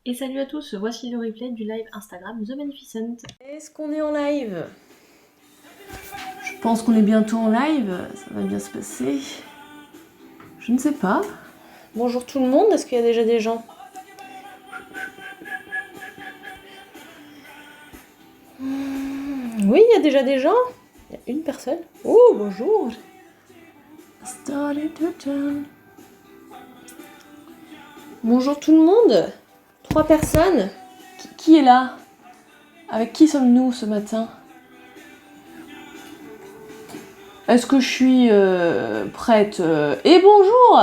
Et salut à tous, voici le replay du live Instagram The Magnificent. Est-ce qu'on est en live? Je pense qu'on est bientôt en live, ça va bien se passer. Je ne sais pas. Bonjour tout le monde, est-ce qu'il y a déjà des gens? Oui, il y a déjà des gens. Il y a une personne. Oh, bonjour. Bonjour tout le monde. 3 personnes. Qui est là? Avec qui sommes-nous ce matin? Est-ce que je suis prête? Et bonjour!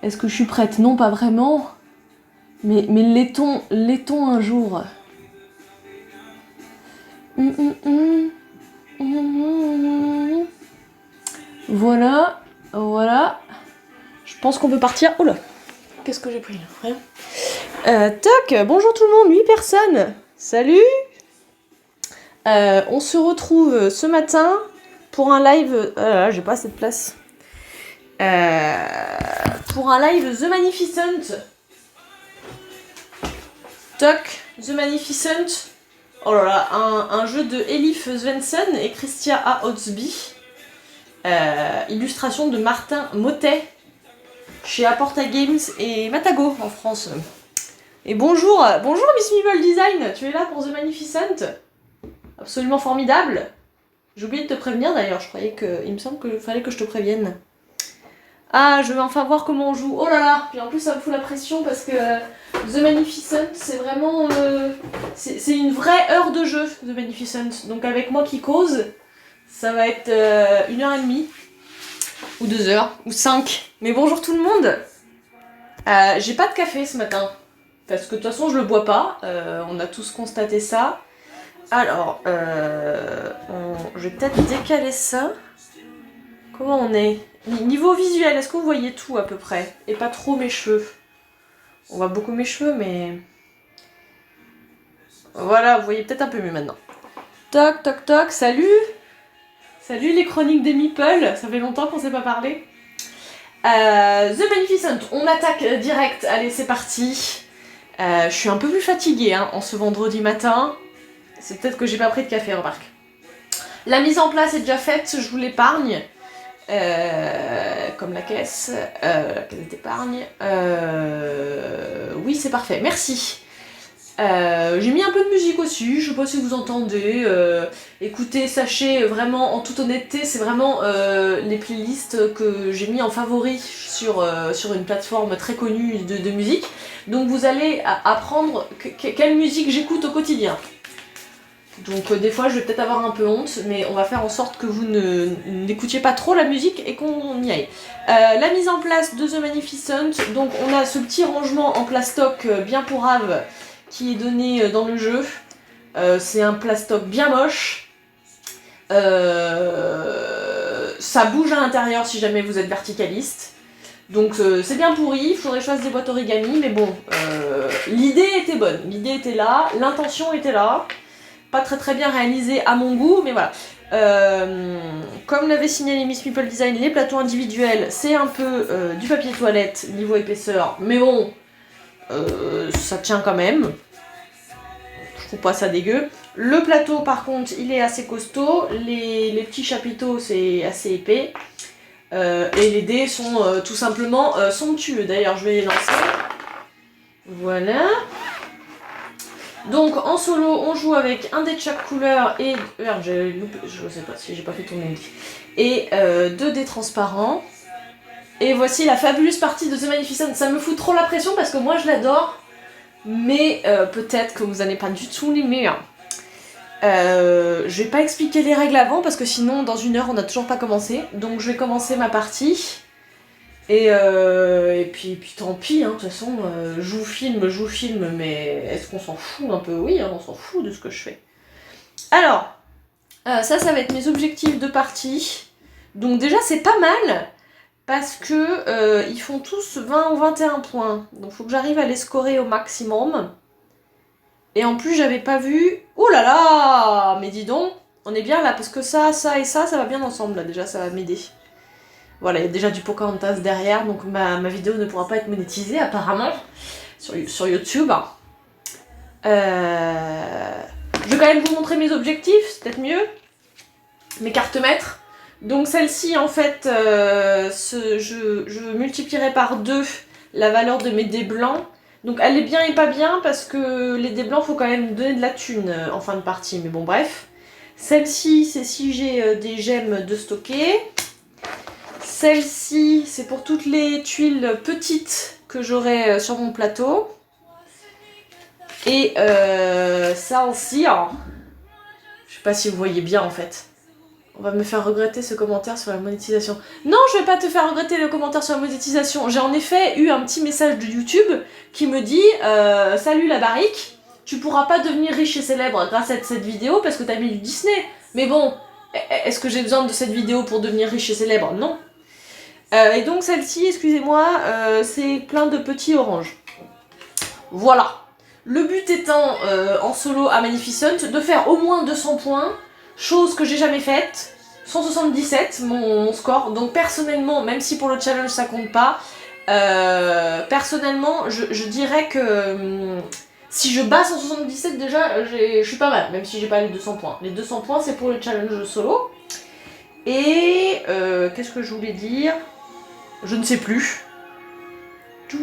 Est-ce que je suis prête? Non, pas vraiment. Mais l'est-on un jour? Voilà, voilà. Je pense qu'on peut partir. Oh là, qu'est-ce que j'ai pris là? Rien. Toc, bonjour tout le monde, 8 personnes. Salut. On se retrouve ce matin pour un live. J'ai pas assez de place. Pour un live The Magnificent. Toc, The Magnificent. Oh là là, un jeu de Elif Svensson et Christia A. Otsby. Illustration de Martin Motet chez Aporta Games et Matago en France. Et bonjour Miss Meeple Design, tu es là pour The Magnificent? Absolument formidable. J'ai oublié de te prévenir d'ailleurs, il me semble qu'il fallait que je te prévienne. Ah, je vais enfin voir comment on joue. Oh là là, puis en plus ça me fout la pression parce que The Magnificent, c'est vraiment... c'est une vraie heure de jeu, The Magnificent. Donc avec moi qui cause, ça va être 1h30, ou 2 heures, ou 5. Mais bonjour tout le monde. J'ai pas de café ce matin, parce que de toute façon je le bois pas, on a tous constaté ça. Alors, je vais peut-être décaler ça. Comment on est? Niveau visuel, est-ce que vous voyez tout à peu près? Et pas trop mes cheveux. On voit beaucoup mes cheveux, mais... Voilà, vous voyez peut-être un peu mieux maintenant. Toc, toc, toc, salut! Salut les chroniques des Meeple, ça fait longtemps qu'on s'est pas parlé. The Magnificent, on attaque direct, allez c'est parti. Je suis un peu plus fatiguée hein, en ce vendredi matin. C'est peut-être que j'ai pas pris de café, remarque. La mise en place est déjà faite, je vous l'épargne. Comme la caisse d'épargne. Oui, c'est parfait, merci. J'ai mis un peu de musique aussi, je sais pas si vous entendez. Écoutez, sachez vraiment, en toute honnêteté, c'est vraiment les playlists que j'ai mis en favori sur une plateforme très connue de musique. Donc vous allez apprendre quelle musique j'écoute au quotidien. Donc des fois je vais peut-être avoir un peu honte, mais on va faire en sorte que vous n'écoutiez pas trop la musique et qu'on y aille. La mise en place de The Magnificent, donc on a ce petit rangement en plastoc bien pourrave qui est donné dans le jeu. C'est un plastoc bien moche. Ça bouge à l'intérieur si jamais vous êtes verticaliste. Donc c'est bien pourri, il faudrait que je fasse des boîtes origami, mais bon, l'idée était bonne, l'idée était là, l'intention était là. Pas très bien réalisé à mon goût, mais voilà. Comme l'avait signalé Miss Meeple Design, les plateaux individuels, c'est un peu du papier toilette niveau épaisseur, mais bon, ça tient quand même. Je trouve pas ça dégueu. Le plateau, par contre, il est assez costaud. Les petits chapiteaux, c'est assez épais. Et les dés sont tout simplement somptueux. D'ailleurs, je vais les lancer. Voilà. Donc en solo, on joue avec un dé de chaque couleur et... Merde, je sais pas si j'ai pas fait tourner le dé. Et 2 dés transparents. Et voici la fabuleuse partie de The Magnificent. Ça me fout trop la pression parce que moi je l'adore. Mais peut-être que vous n'allez pas du tout l'aimer. Hein. Je vais pas expliquer les règles avant parce que sinon dans 1 heure on n'a toujours pas commencé. Donc je vais commencer ma partie. Et puis tant pis, hein, de toute façon, je vous filme, mais est-ce qu'on s'en fout un peu? Oui, hein, on s'en fout de ce que je fais. Alors, ça va être mes objectifs de partie. Donc déjà, c'est pas mal, parce que ils font tous 20 ou 21 points. Donc faut que j'arrive à les scorer au maximum. Et en plus, j'avais pas vu... Oh là là! Mais dis donc, on est bien là, parce que ça et ça va bien ensemble, là, déjà, ça va m'aider. Voilà, il y a déjà du Pocahontas derrière, donc ma vidéo ne pourra pas être monétisée apparemment. sur YouTube. Je vais quand même vous montrer mes objectifs, c'est peut-être mieux. Mes cartes maîtres. Donc celle-ci, en fait, je multiplierai par 2 la valeur de mes dés blancs. Donc elle est bien et pas bien parce que les dés blancs, faut quand même donner de la thune en fin de partie. Mais bon, bref. Celle-ci, c'est si j'ai des gemmes de stocker. Celle-ci, c'est pour toutes les tuiles petites que j'aurai sur mon plateau. Et ça aussi, alors, je sais pas si vous voyez bien en fait. On va me faire regretter ce commentaire sur la monétisation. Non, je vais pas te faire regretter le commentaire sur la monétisation. J'ai en effet eu un petit message de YouTube qui me dit salut la barrique, tu pourras pas devenir riche et célèbre grâce à cette vidéo parce que t'as mis du Disney. Mais bon, est-ce que j'ai besoin de cette vidéo pour devenir riche et célèbre? Non. Et donc celle-ci, excusez-moi, c'est plein de petits oranges. Voilà. Le but étant, en solo à Magnificent, de faire au moins 200 points. Chose que j'ai jamais faite, 177 mon score, donc personnellement, même si pour le challenge ça compte pas, personnellement je dirais que si je bats 177 déjà, je suis pas mal, même si j'ai pas les 200 points. Les 200 points c'est pour le challenge solo. Et qu'est-ce que je voulais dire? Je ne sais plus. Je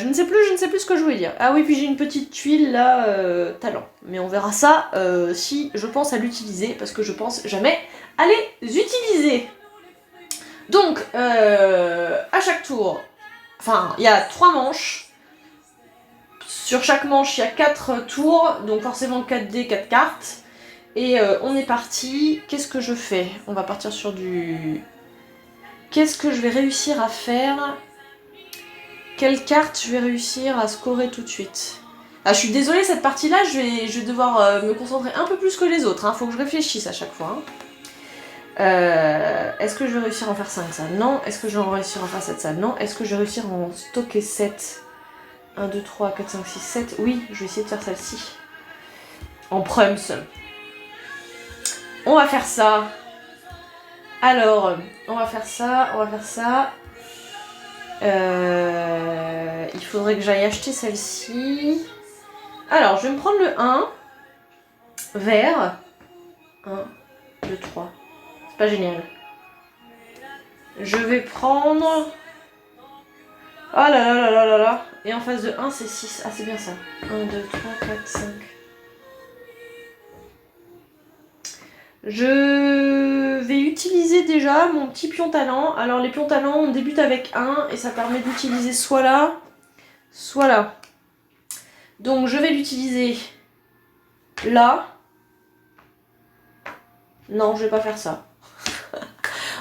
ne sais plus ce que je voulais dire. Ah oui, puis j'ai une petite tuile là, talent. Mais on verra ça si je pense à l'utiliser, parce que je pense jamais à les utiliser. Donc, à chaque tour, enfin, il y a 3 manches. Sur chaque manche, il y a 4 tours, donc forcément 4 dés, 4 cartes. Et on est parti. Qu'est-ce que je fais? On va partir sur du... Qu'est-ce que je vais réussir à faire? Quelle carte je vais réussir à scorer tout de suite? Ah, je suis désolée, cette partie-là, je vais devoir me concentrer un peu plus que les autres. Hein. Faut que je réfléchisse à chaque fois. Hein. Est-ce que je vais réussir à en faire 5 ça? Non. Est-ce que je vais réussir à en faire 7 ça? Non. Est-ce que je vais réussir à en stocker 7? 1, 2, 3, 4, 5, 6, 7. Oui, je vais essayer de faire celle-ci. En prums. On va faire ça. Alors, on va faire ça, on va faire ça. Il faudrait que j'aille acheter celle-ci. Alors, je vais me prendre le 1. Vert. 1, 2, 3. C'est pas génial. Je vais prendre... Oh là là là là là là. Et en face de 1, c'est 6. Ah, c'est bien ça. 1, 2, 3, 4, 5. Je vais utiliser déjà mon petit pion talent. Alors les pions talent, on débute avec 1 et ça permet d'utiliser soit là, soit là. Donc je vais l'utiliser là. Non, je vais pas faire ça.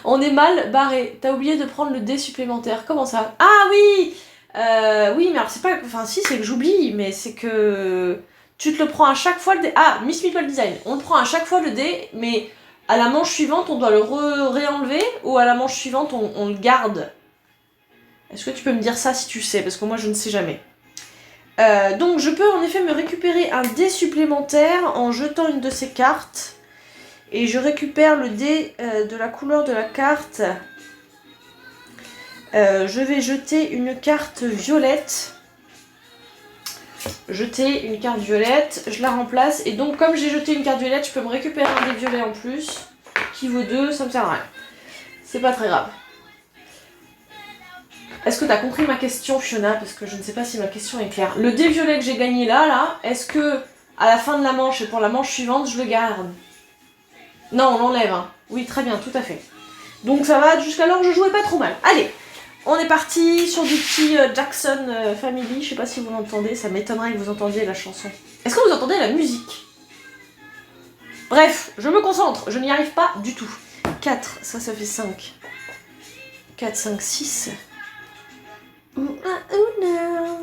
On est mal barré. T'as oublié de prendre le dé supplémentaire. Comment ça? Ah oui oui, mais alors c'est pas... Enfin si, c'est que j'oublie, mais c'est que... Tu te le prends à chaque fois le dé. Ah, Miss Meeple Design. On le prend à chaque fois le dé, mais à la manche suivante, on doit le réenlever ou à la manche suivante, on le garde. Est-ce que tu peux me dire ça si tu sais? Parce que moi, je ne sais jamais. Donc, je peux en effet me récupérer un dé supplémentaire en jetant une de ces cartes. Et je récupère le dé de la couleur de la carte. Je vais jeter une carte violette. Jeter une carte violette, je la remplace et donc comme j'ai jeté une carte violette, je peux me récupérer un des violets en plus qui vaut 2, ça me sert à rien. C'est pas très grave. Est-ce que t'as compris ma question, Fiona? Parce que je ne sais pas si ma question est claire. Le dé violet que j'ai gagné là, est-ce que à la fin de la manche et pour la manche suivante, je le garde? Non, on l'enlève. Hein. Oui, très bien, tout à fait. Donc ça va, jusqu'alors je jouais pas trop mal. Allez, on est parti sur du petit Jackson Family. Je sais pas si vous l'entendez, ça m'étonnerait que vous entendiez la chanson. Est-ce que vous entendez la musique? Bref, je me concentre, je n'y arrive pas du tout. 4, ça fait 5. 4, 5, 6. Ooh, ah, ooh, now.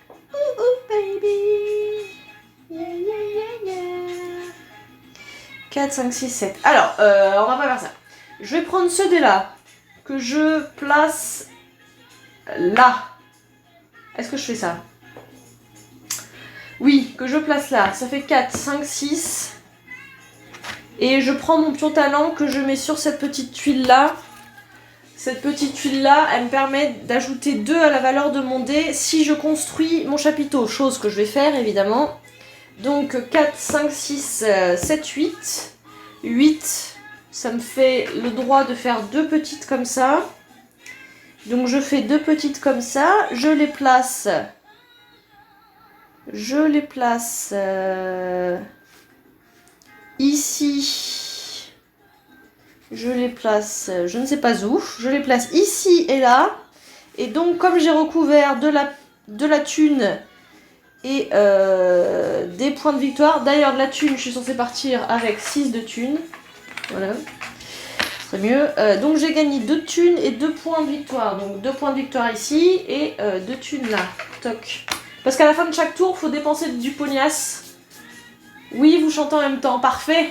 Ooh, ooh, baby. Yeah, yeah, yeah, yeah. 4, 5, 6, 7. Alors, on va pas faire ça. Je vais prendre ce dé-là, que je place là. Est-ce que je fais ça? Oui, que je place là. Ça fait 4, 5, 6. Et je prends mon pion talent que je mets sur cette petite tuile-là. Cette petite tuile là, elle me permet d'ajouter 2 à la valeur de mon dé si je construis mon chapiteau, chose que je vais faire évidemment. Donc 4, 5, 6, 7, 8. 8, ça me fait le droit de faire 2 petites comme ça. Donc je fais 2 petites comme ça, je les place. Ici. Je les place, je ne sais pas où. Je les place ici et là. Et donc comme j'ai recouvert de la thune et des points de victoire. D'ailleurs de la thune, je suis censée partir avec 6 de thune. Voilà. C'est mieux. Donc j'ai gagné 2 thunes et 2 points de victoire. Donc 2 points de victoire ici et 2 thunes là. Toc. Parce qu'à la fin de chaque tour, il faut dépenser du pognasse. Oui, vous chantez en même temps. Parfait.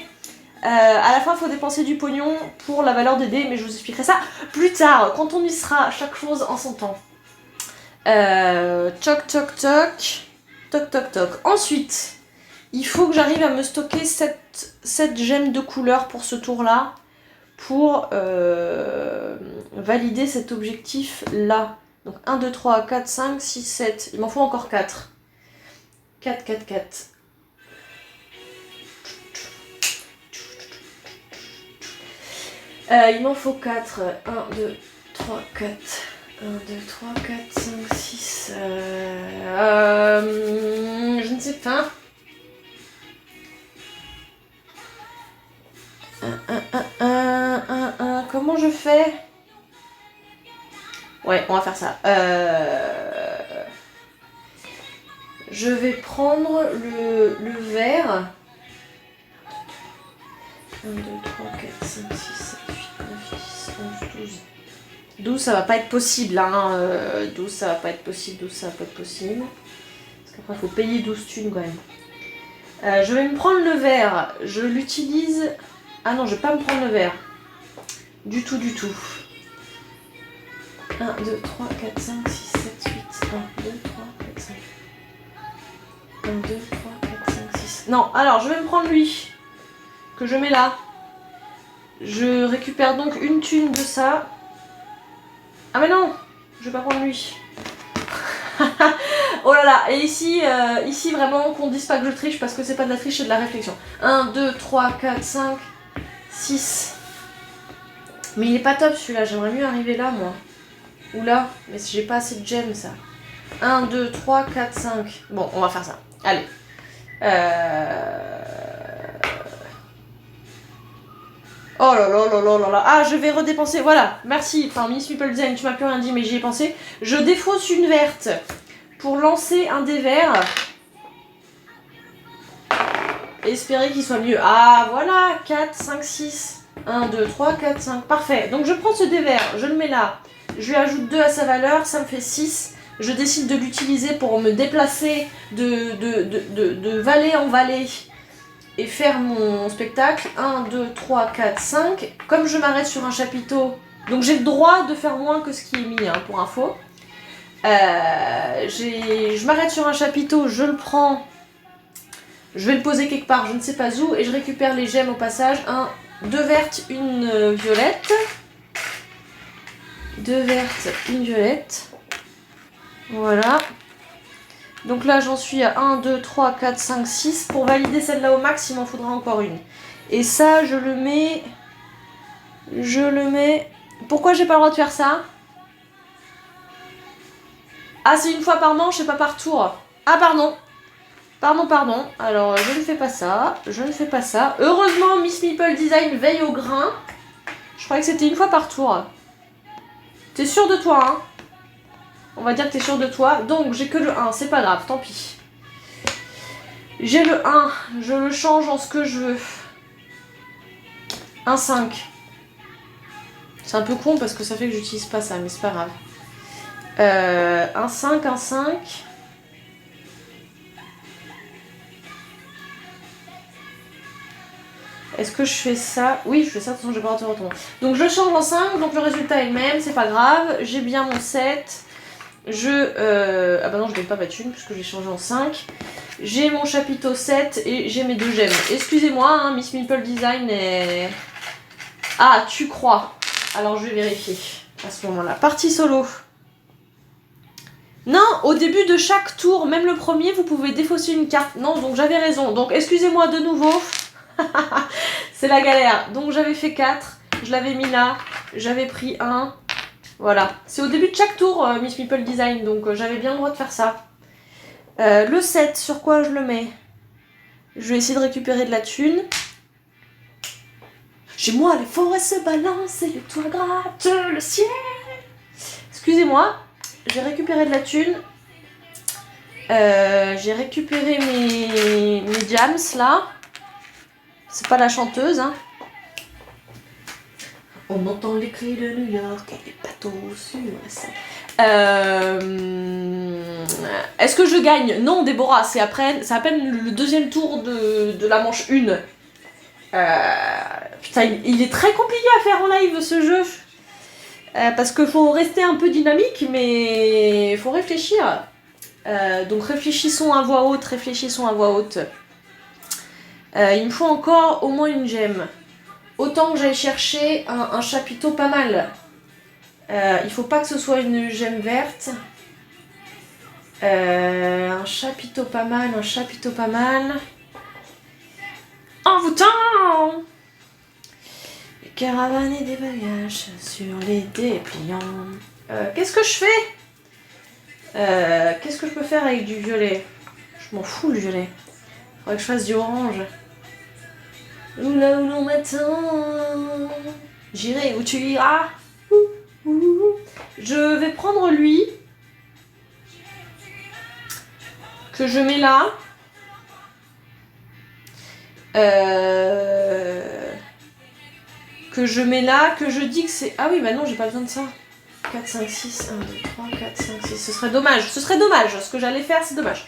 À la fin, il faut dépenser du pognon pour la valeur des dés. Mais je vous expliquerai ça plus tard. Quand on y sera, chaque chose en son temps. Toc, toc, toc. Toc, toc, toc. Ensuite, il faut que j'arrive à me stocker 7 gemmes de couleur pour ce tour-là. Pour valider cet objectif là. Donc 1, 2, 3, 4, 5, 6, 7. Il m'en faut encore 4. 4, 4, 4. Il m'en faut 4. 1, 2, 3, 4. 1, 2, 3, 4, 5, 6. Je ne sais pas. Comment je fais? Ouais, on va faire ça. Je vais prendre le verre. 1, 2, 3, 4, 5, 6, 7, 8, 9, 10, 11, 12. 12, ça va pas être possible. Hein. 12, ça va pas être possible. 12, ça va pas être possible. Parce qu'après, il faut payer 12 thunes quand même. Je vais me prendre le verre. Je l'utilise... Ah non, je vais pas me prendre le verre. Du tout, du tout. 1, 2, 3, 4, 5, 6, 7, 8. 1, 2, 3, 4, 5. 1, 2, 3, 4, 5, 6. Non, alors je vais me prendre lui. Que je mets là. Je récupère donc une thune de ça. Ah mais non, je vais pas prendre lui. Oh là là, et ici, ici vraiment qu'on dise pas que je triche parce que c'est pas de la triche, c'est de la réflexion. 1, 2, 3, 4, 5, 6. Mais il est pas top celui-là, j'aimerais mieux arriver là moi. Ou là, mais j'ai pas assez de gemmes ça. 1, 2, 3, 4, 5. Bon, on va faire ça. Allez. Oh là là là là là là. Ah, je vais redépenser. Voilà, merci. Enfin, Miss Meeple Design, tu m'as plus rien dit, mais j'y ai pensé. Je défausse une verte pour lancer un dé vert. Espérer qu'il soit mieux. Ah, voilà. 4, 5, 6. 1, 2, 3, 4, 5. Parfait. Donc, je prends ce dé vert, je le mets là. Je lui ajoute 2 à sa valeur, ça me fait 6. Je décide de l'utiliser pour me déplacer de vallée en vallée et faire mon spectacle. 1, 2, 3, 4, 5. Comme je m'arrête sur un chapiteau, donc j'ai le droit de faire moins que ce qui est mis, hein, pour info. Je m'arrête sur un chapiteau, je le prends, je vais le poser quelque part, je ne sais pas où, et je récupère les gemmes au passage. 2 vertes, une violette. 2 vertes, une violette. Voilà. Donc là, j'en suis à 1, 2, 3, 4, 5, 6. Pour valider celle-là au max, il m'en faudra encore une. Et ça, je le mets... Pourquoi j'ai pas le droit de faire ça? Ah, c'est une fois par manche et pas par tour. Ah, pardon. Pardon. Alors, je ne fais pas ça. Heureusement, Miss Meeple Design veille au grain. Je croyais que c'était une fois par tour. T'es sûr de toi, hein? On va dire que t'es sûr de toi. Donc, j'ai que le 1. C'est pas grave, tant pis. J'ai le 1. Je le change en ce que je veux. 1, 5. C'est un peu con parce que ça fait que j'utilise pas ça, mais c'est pas grave. 1, 5, 1, 5. Est-ce que je fais ça? Oui, je fais ça, de toute façon, je vais pas te retourner. Donc, je change en 5, donc le résultat est le même, c'est pas grave. J'ai bien mon 7. Ah bah non, je gagne pas ma thune puisque j'ai changé en 5. J'ai mon chapiteau 7 et j'ai mes 2 gemmes. Excusez-moi, hein, Miss Meeple Design est... Ah, tu crois? Alors, je vais vérifier. à ce moment-là. Partie solo. Non, au début de chaque tour, même le premier, vous pouvez défausser une carte. Non, donc j'avais raison. Donc excusez-moi de nouveau. C'est la galère. Donc j'avais fait 4, je l'avais mis là, j'avais pris 1. Voilà. C'est au début de chaque tour, Miss Meeple Design, donc j'avais bien le droit de faire ça. Le 7, sur quoi je le mets? Je vais essayer de récupérer de la thune. Chez moi, les forêts se balancent et les toits grattent le ciel. Excusez-moi, j'ai récupéré de la thune. J'ai récupéré mes jams là. C'est pas la chanteuse, hein. On entend les cris de New York et les bateaux sur la Seine. Est-ce que je gagne? Non, Déborah, c'est à peine le deuxième tour de la manche 1. Putain, il est très compliqué à faire en live ce jeu. Parce qu'il faut rester un peu dynamique, mais il faut réfléchir. Donc réfléchissons à voix haute, réfléchissons à voix haute. Il me faut encore au moins une gemme. Autant que j'aille chercher un chapiteau pas mal. Il faut pas que ce soit une gemme verte. Un chapiteau pas mal, un chapiteau pas mal. Envoûtant! Des caravanes et des bagages sur les dépliants. Qu'est-ce que je fais? Qu'est-ce que je peux faire avec du violet? Je m'en fous le violet. Faudrait que je fasse du orange. Là où l'on m'attend, j'irai où tu iras. Je vais prendre lui, que je mets là. Que je mets là, que je dis que c'est... Ah oui, bah non, j'ai pas besoin de ça. 4, 5, 6, 1, 2, 3, 4, 5, 6. Ce serait dommage, ce que j'allais faire, c'est dommage.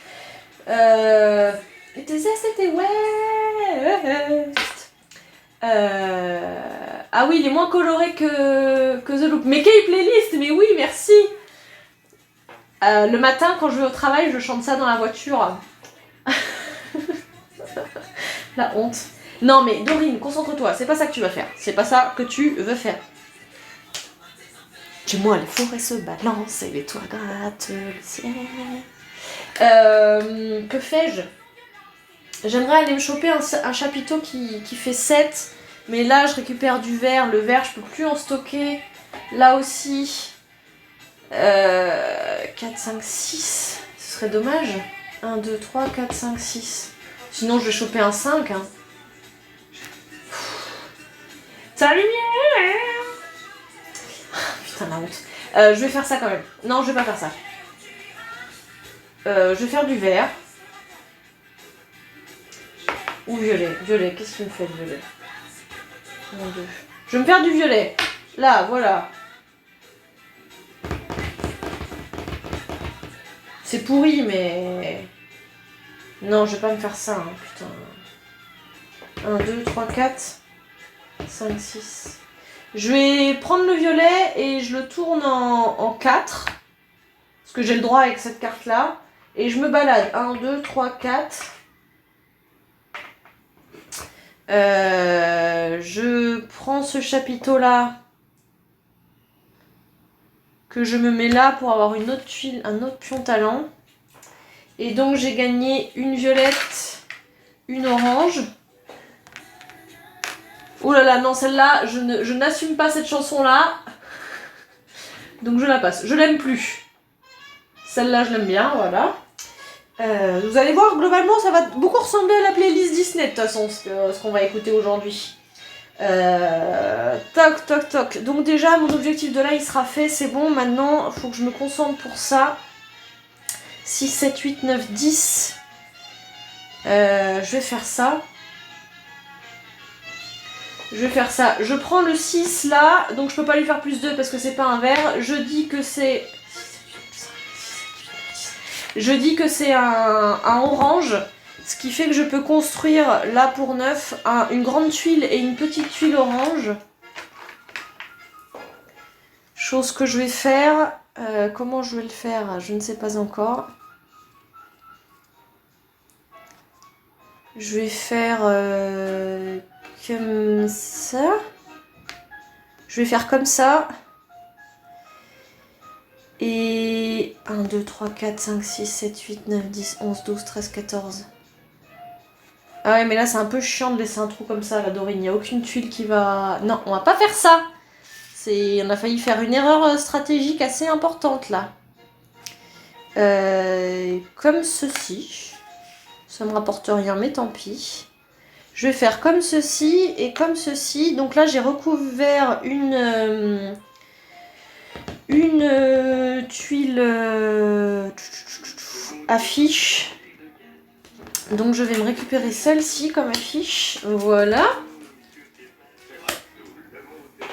C'était ouais. Ah oui, il est moins coloré que The Loop. Mais quelle playlist? Mais oui, merci. Le matin, quand je vais au travail, je chante ça dans la voiture. La honte. Non mais Dorine, concentre-toi, c'est pas ça que tu vas faire. C'est pas ça que tu veux faire. Chez moi, les forêts se balancent et les toits grattent le ciel. Que fais-je? J'aimerais aller me choper un chapiteau qui fait 7. Mais là, je récupère du verre. Le verre, je peux plus en stocker. Là aussi. 4, 5, 6. Ce serait dommage. 1, 2, 3, 4, 5, 6. Sinon, je vais choper un 5. Hein. Ta lumière! Putain, la honte. Je vais faire ça quand même. Non, je vais pas faire ça. Je vais faire du vert. Ou violet. Violet, qu'est-ce qu'il me fait le violet? 1, 2. Je vais me faire du violet. Là, voilà. C'est pourri, mais... Non, je vais pas me faire ça, hein, putain. 1, 2, 3, 4, 5, 6. Je vais prendre le violet et je le tourne en 4. Parce que j'ai le droit avec cette carte-là. Et je me balade. 1, 2, 3, 4. Je prends ce chapiteau-là. Que je me mets là pour avoir une autre tuile, un autre pion talent. Et donc j'ai gagné une violette, une orange. Ouh là là, non, celle-là, je n'assume pas cette chanson-là. Donc je la passe. Je l'aime plus. Celle-là, je l'aime bien, voilà. Vous allez voir, globalement, ça va beaucoup ressembler à la playlist Disney, de toute façon, ce qu'on va écouter aujourd'hui. Toc, toc, toc. Donc déjà, mon objectif de là, il sera fait, c'est bon. Maintenant, il faut que je me concentre pour ça. 6, 7, 8, 9, 10. Je vais faire ça. Je vais faire ça. Je prends le 6 là, donc je peux pas lui faire plus 2 parce que c'est pas un vert. Je dis que c'est... Je dis que c'est un orange, ce qui fait que je peux construire là pour 9 une grande tuile et une petite tuile orange. Chose que je vais faire. Comment je vais le faire? Je ne sais pas encore. Je vais faire comme ça. Je vais faire comme ça. Et 1, 2, 3, 4, 5, 6, 7, 8, 9, 10, 11, 12, 13, 14. Ah ouais, mais là c'est un peu chiant de laisser un trou comme ça, là, Dorine. Il n'y a aucune tuile qui va... Non, on va pas faire ça. On a failli faire une erreur stratégique assez importante, là. Comme ceci. Ça me rapporte rien, mais tant pis. Je vais faire comme ceci et comme ceci. Donc là, j'ai recouvert une tuile affiche. Donc je vais me récupérer celle-ci comme affiche. Voilà.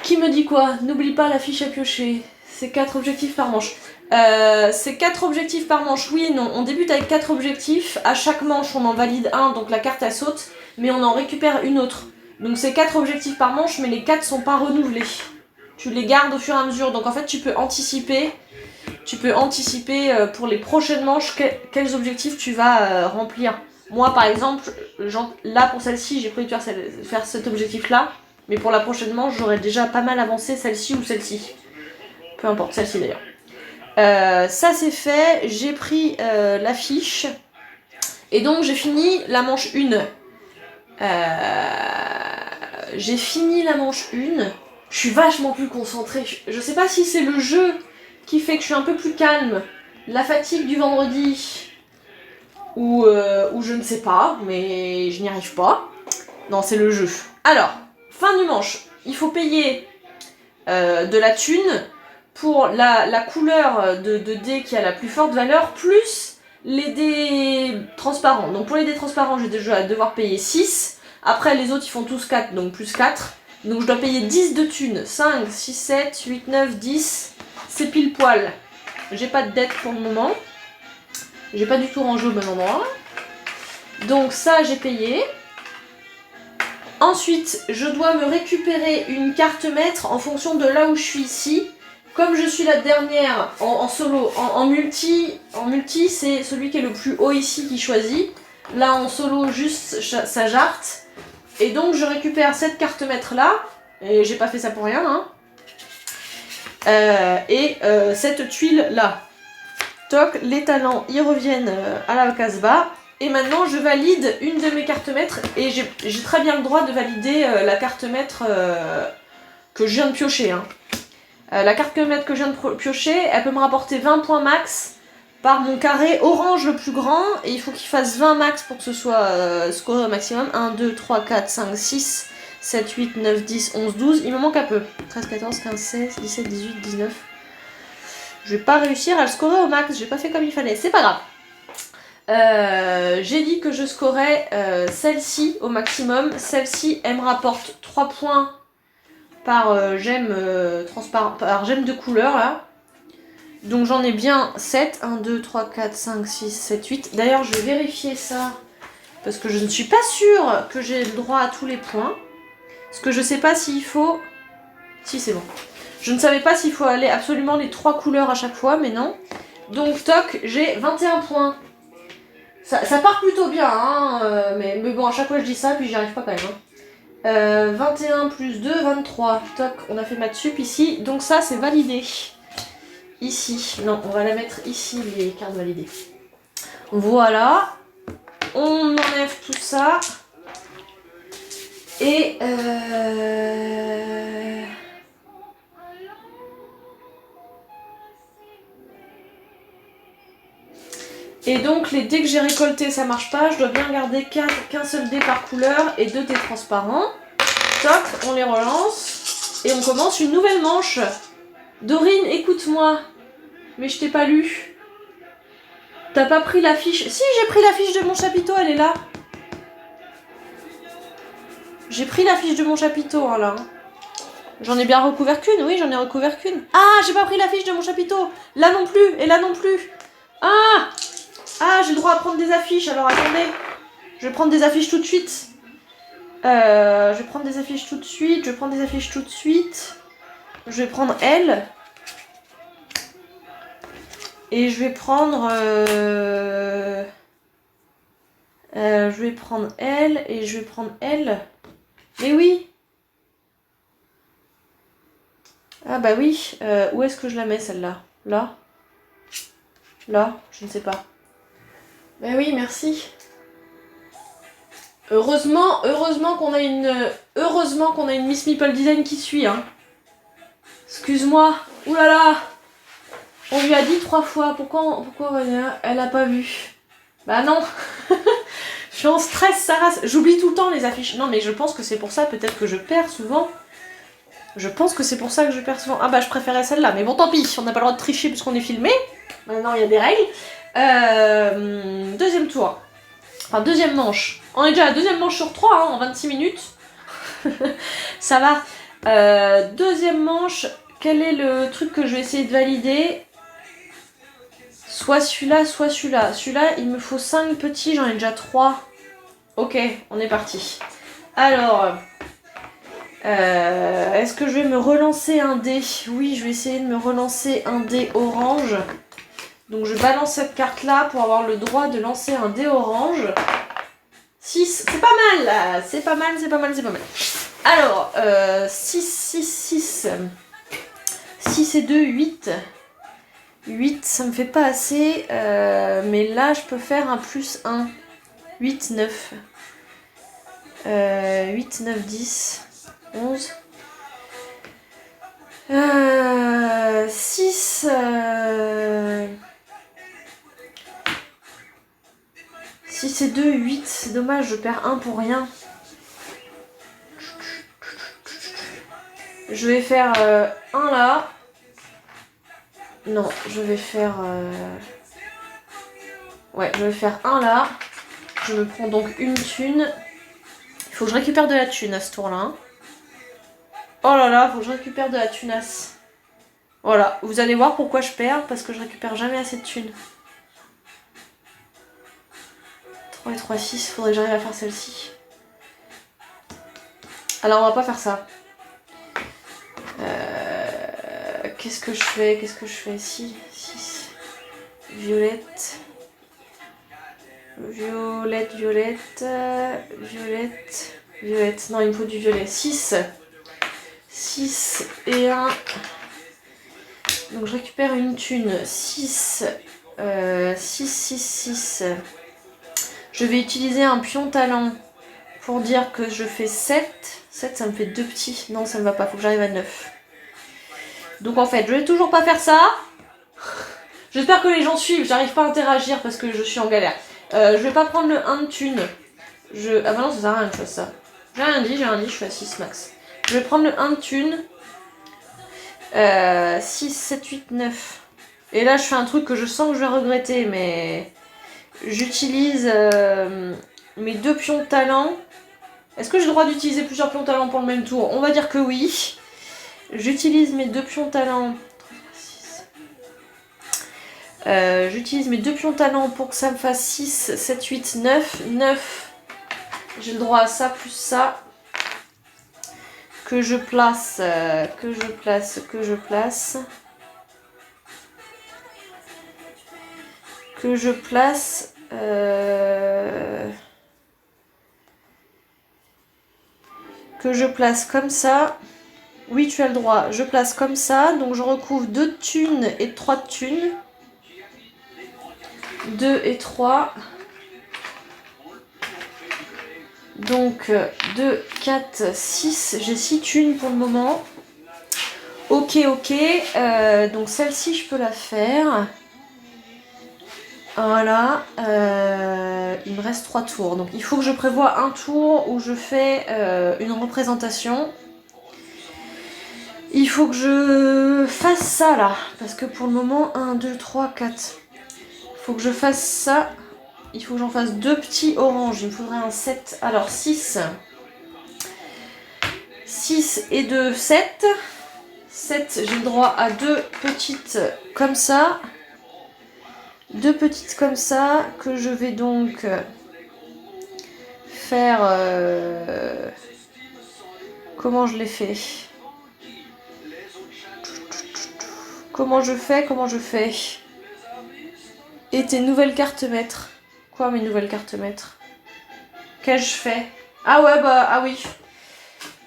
Qui me dit quoi? N'oublie pas la fiche à piocher. C'est 4 objectifs par manche. C'est 4 objectifs par manche, oui et non. On débute avec 4 objectifs. À chaque manche, on en valide un, donc la carte elle saute. Mais on en récupère une autre. Donc c'est 4 objectifs par manche, mais les 4 sont pas renouvelés. Tu les gardes au fur et à mesure. Donc en fait, tu peux anticiper. Pour les prochaines manches quels objectifs tu vas remplir. Moi, par exemple, là pour celle-ci, j'ai prévu de faire cet objectif-là. Mais pour la prochaine manche, j'aurais déjà pas mal avancé celle-ci ou celle-ci. Peu importe, celle-ci d'ailleurs. Ça c'est fait, j'ai pris la fiche. Et donc j'ai fini la manche 1. J'ai fini la manche 1. Je suis vachement plus concentrée. Je sais pas si c'est le jeu qui fait que je suis un peu plus calme. La fatigue du vendredi. Ou je ne sais pas, mais je n'y arrive pas. Non, c'est le jeu. Alors, fin du manche. Il faut payer de la thune pour la couleur de dés qui a la plus forte valeur, plus les dés transparents. Donc pour les dés transparents, je vais déjà devoir payer 6. Après, les autres, ils font tous 4, donc plus 4. Donc je dois payer 10 de thunes. 5, 6, 7, 8, 9, 10. C'est pile poil. J'ai pas de dette pour le moment. J'ai pas du tout rangé au même endroit. Donc ça, j'ai payé. Ensuite, je dois me récupérer une carte maître en fonction de là où je suis ici. Comme je suis la dernière en solo, en multi c'est celui qui est le plus haut ici qui choisit. Là en solo, juste sa jarte. Et donc je récupère cette carte maître là. Et j'ai pas fait ça pour rien, hein. Cette tuile là. Toc, les talents ils reviennent à la Casbah. Et maintenant je valide une de mes cartes maîtres. Et j'ai très bien le droit de valider la carte maître que je viens de piocher, hein. La carte maître que je viens de piocher, elle peut me rapporter 20 points max par mon carré orange le plus grand. Et il faut qu'il fasse 20 max pour que ce soit scoré au maximum. 1, 2, 3, 4, 5, 6, 7, 8, 9, 10, 11, 12. Il me manque un peu. 13, 14, 15, 16, 17, 18, 19. Je vais pas réussir à le scorer au max. J'ai pas fait comme il fallait. C'est pas grave. J'ai dit que je scorais celle-ci au maximum. Celle-ci, elle me rapporte 3 points par gemme transparent, par gemme de couleur là. Donc j'en ai bien 7. 1, 2, 3, 4, 5, 6, 7, 8. D'ailleurs je vais vérifier ça. Parce que je ne suis pas sûre que j'ai le droit à tous les points. Parce que je sais pas s'il faut... Si c'est bon. Je ne savais pas s'il faut aller absolument les 3 couleurs à chaque fois, mais non. Donc toc, j'ai 21 points. Ça part plutôt bien, hein, mais bon à chaque fois je dis ça puis j'y arrive pas quand même, hein. 21 plus 2, 23. Toc, on a fait maths sup ici. Donc ça, c'est validé. Ici. Non, on va la mettre ici, les cartes validées. Voilà. On enlève tout ça. Et... Et donc les dés que j'ai récoltés ça marche pas, je dois bien garder qu'un seul dé par couleur et 2 dés transparents. Toc, on les relance et on commence une nouvelle manche. Dorine, écoute-moi. Mais je t'ai pas lu. T'as pas pris la fiche? Si, j'ai pris la fiche de mon chapiteau, elle est là. J'ai pris la fiche de mon chapiteau, hein, là. J'en ai bien recouvert qu'une, oui, j'en ai recouvert qu'une. Ah, j'ai pas pris la fiche de mon chapiteau. Là non plus, et là non plus. Ah, j'ai le droit à prendre des affiches, alors attendez. Je vais prendre des affiches tout de suite. Je vais prendre des affiches tout de suite. Je vais prendre elle. Et je vais prendre... je vais prendre elle et je vais prendre elle. Mais oui. Ah bah oui. Où est-ce que je la mets celle-là? Là. Là, je ne sais pas. Mais oui, merci. Heureusement qu'on a une Miss Meeple Design qui suit, hein. Excuse-moi. Ouh là là. On lui a dit 3 fois. Pourquoi elle a pas vu? Bah non. Je suis en stress, sa race. J'oublie tout le temps les affiches. Non, mais je pense que c'est pour ça, peut-être que je perds souvent. Je pense que c'est pour ça que je perds souvent. Ah bah, je préférais celle-là. Mais bon, tant pis. On n'a pas le droit de tricher puisqu'on est filmé. Maintenant, il y a des règles. Deuxième tour. Enfin, deuxième manche. On est déjà à la deuxième manche sur 3, hein, en 26 minutes. Ça va. Deuxième manche. Quel est le truc que je vais essayer de valider? Soit celui-là, soit celui-là. Celui-là, il me faut 5 petits, j'en ai déjà 3. Ok, on est parti. Alors, est-ce que je vais me relancer un dé? Oui, je vais essayer de me relancer un dé orange. Donc je balance cette carte-là pour avoir le droit de lancer un dé orange. 6, c'est pas mal là. C'est pas mal. Alors, 6. 6 et 2, 8. 8, ça me fait pas assez. Mais là, je peux faire un plus 1. 8, 9. 8, 9, 10. 11. 6. 6 et 2, 8. C'est dommage, je perds 1 pour rien. Je vais faire 1 là. Non, je vais faire... Ouais, je vais faire 1 là. Je me prends donc une thune. Il faut que je récupère de la thune à ce tour-là. Oh là là, faut que je récupère de la thunasse. Voilà, vous allez voir pourquoi je perds, parce que je récupère jamais assez de thunes. 3 et 3, 6, faudrait que j'arrive à faire celle-ci. Alors on va pas faire ça. Qu'est-ce que je fais? 6. Violette. Violette. Non, il me faut du violet. 6. 6 et 1. Donc je récupère une thune. 6. 6. Je vais utiliser un pion talent pour dire que je fais 7. 7, ça me fait 2 petits. Non, ça ne va pas. Faut que j'arrive à 9. Donc en fait, je vais toujours pas faire ça. J'espère que les gens suivent. J'arrive pas à interagir parce que je suis en galère. Je vais pas prendre le 1 de thune. Ah bah non, ça sert à rien que je fasse ça. J'ai rien dit, je suis à 6 max. Je vais prendre le 1 de thune. 6, 7, 8, 9. Et là, je fais un truc que je sens que je vais regretter, mais... J'utilise mes 2 pions de talent. Est-ce que j'ai le droit d'utiliser plusieurs pions de talent pour le même tour? On va dire que oui. J'utilise mes 2 pions de talent. J'utilise mes 2 pions de talent pour que ça me fasse 6, 7, 8, 9. 9. J'ai le droit à ça plus ça. Que je place. Que je place. Que je place. Comme ça. Oui, tu as le droit. Je place comme ça. Donc je recouvre 2 de thunes et 3 de thunes. 2 et 3. Donc 2, 4, 6. J'ai 6 thunes pour le moment. Ok. Donc celle-ci, je peux la faire. Voilà. Il me reste 3 tours. Donc il faut que je prévoie un tour où je fais une représentation. Il faut que je fasse ça là. Parce que pour le moment, 1, 2, 3, 4. Il faut que je fasse ça. Il faut que j'en fasse 2 petits oranges. Il me faudrait un 7. Alors 6. 6 et 2, 7. 7, j'ai le droit à 2 petites comme ça. 2 petites comme ça. Que je vais donc faire... Comment je les fais? Comment je fais? Et tes nouvelles cartes maîtres? Quoi mes nouvelles cartes maîtres? Qu'ai-je fait? Ah ouais, ah oui.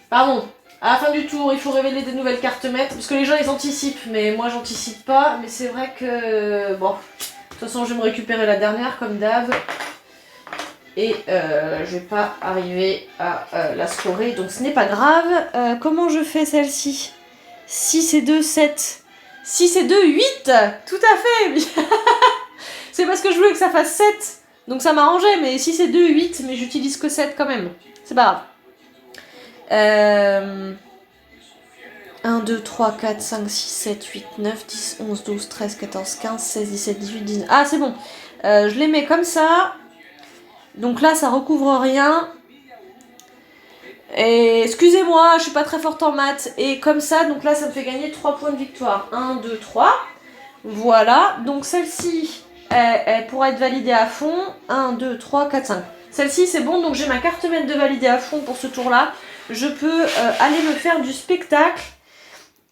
Pardon. À la fin du tour, il faut révéler des nouvelles cartes maîtres. Parce que les gens, ils anticipent. Mais moi, j'anticipe pas. Mais c'est vrai que... Bon. toute façon, je vais me récupérer la dernière comme d'hab. Et je vais pas arriver à la scorer, donc ce n'est pas grave. Comment je fais celle-ci? 6 et 2, 7. 6 et 2, 8. Tout à fait. C'est parce que je voulais que ça fasse 7. Donc ça m'arrangeait, mais 6 et 2, 8. Mais j'utilise que 7 quand même. C'est pas grave. 1, 2, 3, 4, 5, 6, 7, 8, 9, 10, 11, 12, 13, 14, 15, 16, 17, 18, 19. Ah, c'est bon. Je les mets comme ça. Donc là, ça recouvre rien. Et excusez-moi, je suis pas très forte en maths. Et comme ça, donc là, ça me fait gagner 3 points de victoire. 1, 2, 3. Voilà. Donc celle-ci, elle pourra être validée à fond. 1, 2, 3, 4, 5. Celle-ci, c'est bon. Donc j'ai ma carte maître de valider à fond pour ce tour-là. Je peux aller me faire du spectacle.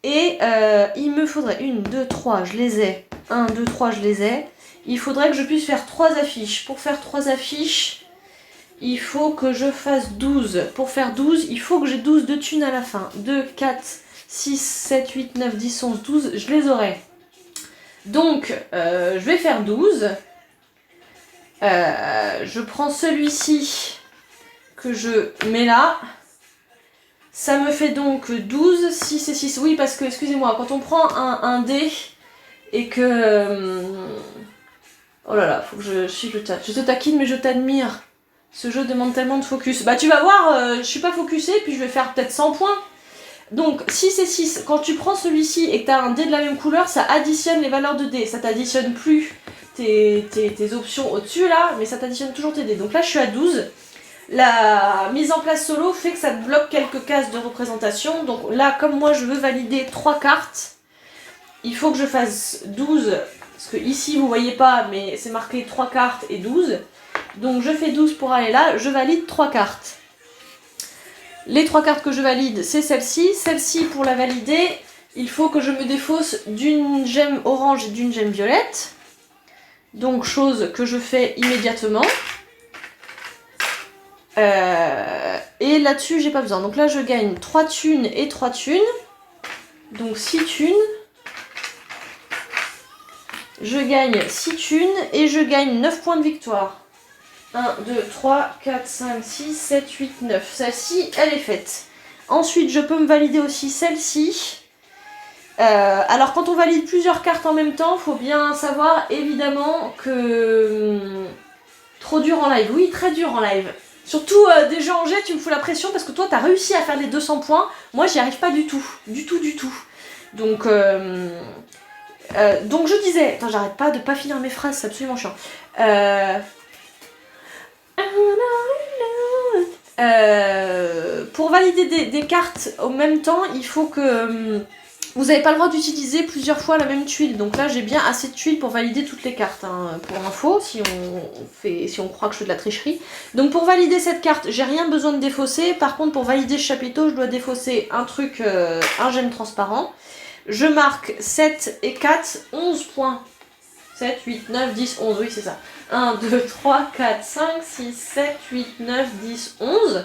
Et il me faudrait 1, 2, 3, je les ai. 1, 2, 3, je les ai. Il faudrait que je puisse faire 3 affiches. Pour faire 3 affiches, il faut que je fasse 12. Pour faire 12, il faut que j'ai 12 de thunes à la fin. 2, 4, 6, 7, 8, 9, 10, 11, 12, je les aurai. Donc, je vais faire 12. Je prends celui-ci que je mets là. Ça me fait donc 12, 6 et 6. Oui, parce que, excusez-moi, quand on prend un dé et que... oh là là, faut que je te taquine, mais je t'admire. Ce jeu demande tellement de focus. Bah tu vas voir, je suis pas focusée, puis je vais faire peut-être 100 points. Donc 6 et 6, quand tu prends celui-ci et que tu as un dé de la même couleur, ça additionne les valeurs de dés. Ça t'additionne plus tes options au-dessus là, mais ça t'additionne toujours tes dés. Donc là je suis à 12. La mise en place solo fait que ça te bloque quelques cases de représentation. Donc là, comme moi je veux valider 3 cartes, il faut que je fasse 12. Parce que ici vous voyez pas, mais c'est marqué 3 cartes et 12. Donc je fais 12 pour aller là, je valide 3 cartes. Les 3 cartes que je valide, c'est celle-ci. Celle-ci, pour la valider, il faut que je me défausse d'une gemme orange et d'une gemme violette. Donc chose que je fais immédiatement. Et là-dessus, j'ai pas besoin. Donc là, je gagne 3 thunes et 3 thunes. Donc 6 thunes. Je gagne 6 thunes et je gagne 9 points de victoire. 1, 2, 3, 4, 5, 6, 7, 8, 9. Celle-ci, elle est faite. Ensuite, je peux me valider aussi celle-ci. Alors, quand on valide plusieurs cartes en même temps, il faut bien savoir, évidemment, que... trop dur en live. Oui, très dur en live. Surtout, déjà en jet, tu me fous la pression parce que toi, t'as réussi à faire les 200 points. Moi, j'y arrive pas du tout. Du tout, du tout. Donc je disais... Attends, j'arrête pas de pas finir mes phrases, c'est absolument chiant. Pour valider des cartes au même temps, il faut que vous n'avez pas le droit d'utiliser plusieurs fois la même tuile. Donc là, j'ai bien assez de tuiles pour valider toutes les cartes. Hein, pour info, si on croit que je fais de la tricherie. Donc pour valider cette carte, j'ai rien besoin de défausser. Par contre, pour valider ce chapiteau, je dois défausser un truc, un gemme transparent. Je marque 7 et 4, 11 points. 7, 8, 9, 10, 11, oui c'est ça. 1, 2, 3, 4, 5, 6, 7, 8, 9, 10, 11.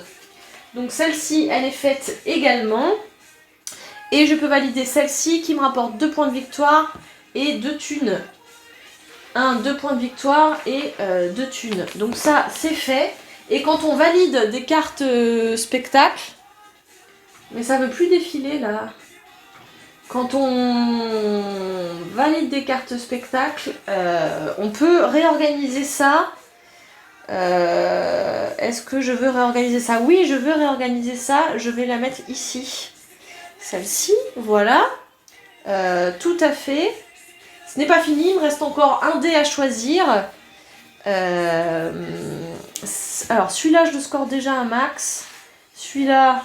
Donc celle-ci, elle est faite également. Et je peux valider celle-ci qui me rapporte 2 points de victoire et 2 thunes. 2 points de victoire et 2 thunes. Donc ça, c'est fait. Et quand on valide des cartes spectacle... Mais ça veut plus défiler là. Quand on valide des cartes spectacle, on peut réorganiser ça. Est-ce que je veux réorganiser ça? Oui, je veux réorganiser ça. Je vais la mettre ici. Celle-ci, voilà. Tout à fait. Ce n'est pas fini, il me reste encore un dé à choisir. Alors, celui-là, je le score déjà un max. Celui-là...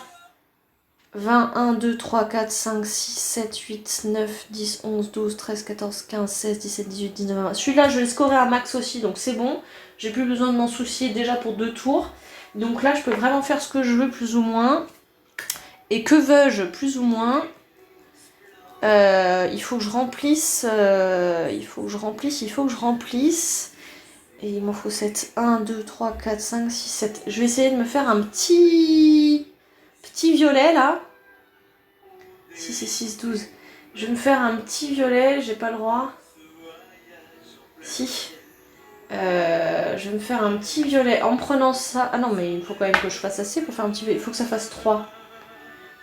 20, 1, 2, 3, 4, 5, 6, 7, 8, 9, 10, 11, 12, 13, 14, 15, 16, 17, 18, 19, 20. Celui-là, je l'ai scoré à max aussi, donc c'est bon. J'ai plus besoin de m'en soucier déjà pour 2 tours. Donc là, je peux vraiment faire ce que je veux, plus ou moins. Et que veux-je, plus ou moins? Il faut que je remplisse... il faut que je remplisse. Et il m'en faut 7. 1, 2, 3, 4, 5, 6, 7. Je vais essayer de me faire un petit violet là. 6 et 6, 12. Je vais me faire un petit violet, j'ai pas le droit. Si. Je vais me faire un petit violet en prenant ça. Ah non, mais il faut quand même que je fasse assez pour faire un petit violet. Il faut que ça fasse 3.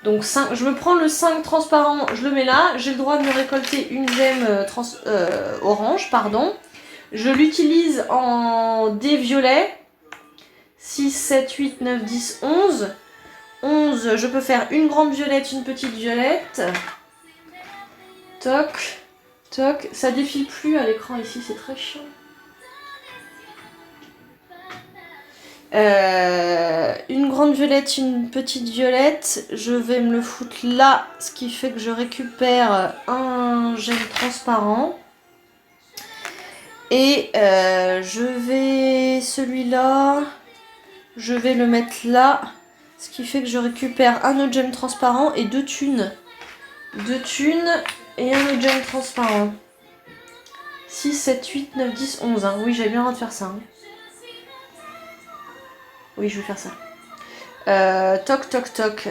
Donc 5. Je me prends le 5 transparent, je le mets là. J'ai le droit de me récolter une gemme orange, pardon. Je l'utilise en des violets. 6, 7, 8, 9, 10, 11. 11, je peux faire une grande violette, une petite violette. Toc, toc. Ça défile plus à l'écran ici, c'est très chiant. Une grande violette, une petite violette. Je vais me le foutre là, ce qui fait que je récupère un gemme transparent. Et je vais... Celui-là, je vais le mettre là. Ce qui fait que je récupère un autre gemme transparent et 2 thunes. 2 thunes et un autre gemme transparent. 6, 7, 8, 9, 10, 11. Hein. Oui, j'avais bien le droit de faire ça. Hein. Oui, je vais faire ça. Toc, toc, toc.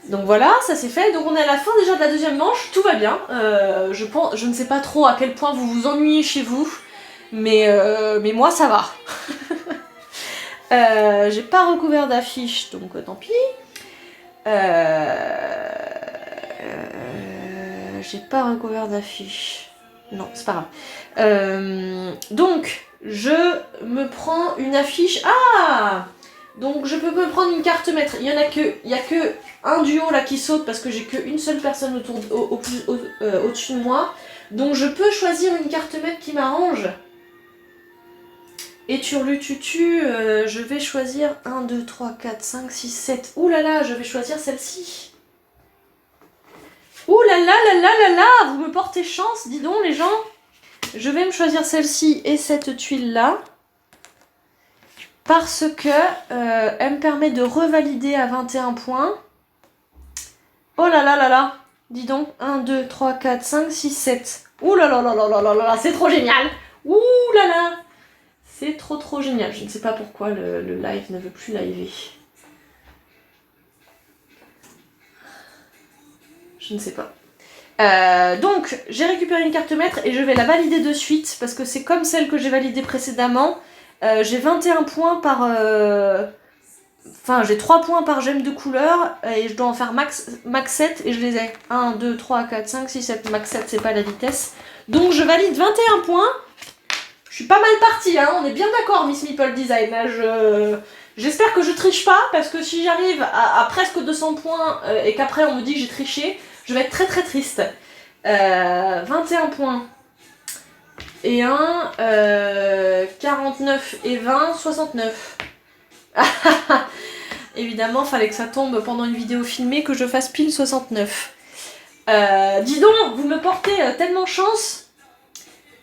Donc voilà, ça c'est fait. Donc on est à la fin déjà de la deuxième manche. Tout va bien. Je ne sais pas trop à quel point vous vous ennuyez chez vous. Mais moi, ça va. J'ai pas recouvert d'affiche, donc tant pis. J'ai pas recouvert d'affiche. Non, c'est pas grave. Donc, je me prends une affiche. Ah! Donc, je peux me prendre une carte maître. Il y a que un duo là qui saute parce que j'ai qu'une seule personne au-dessus de moi. Donc, je peux choisir une carte maître qui m'arrange. Et turlututu, je vais choisir 1, 2, 3, 4, 5, 6, 7. Ouh là là, je vais choisir celle-ci. Ouh là là là là là là, vous me portez chance, dis donc les gens. Je vais me choisir celle-ci et cette tuile-là. Parce que elle me permet de revalider à 21 points. Oh là là là là, dis donc, 1, 2, 3, 4, 5, 6, 7. Ouh là là là là là là là, c'est trop génial. Ouh là là. C'est trop génial. Je ne sais pas pourquoi le live ne veut plus liver. Je ne sais pas. Donc, j'ai récupéré une carte maître et je vais la valider de suite parce que c'est comme celle que j'ai validée précédemment. J'ai 21 points par... Enfin, j'ai 3 points par gemme de couleur et je dois en faire max 7 et je les ai. 1, 2, 3, 4, 5, 6, 7. Max 7, c'est pas la vitesse. Donc, je valide 21 points. Je suis pas mal partie, hein, on est bien d'accord, Miss Meeple Design. J'espère que je triche pas, parce que si j'arrive à presque 200 points et qu'après on me dit que j'ai triché, je vais être très triste. 21 points. Et 1, 49 et 20, 69. Évidemment, fallait que ça tombe pendant une vidéo filmée, que je fasse pile 69. Dis donc, vous me portez tellement chance.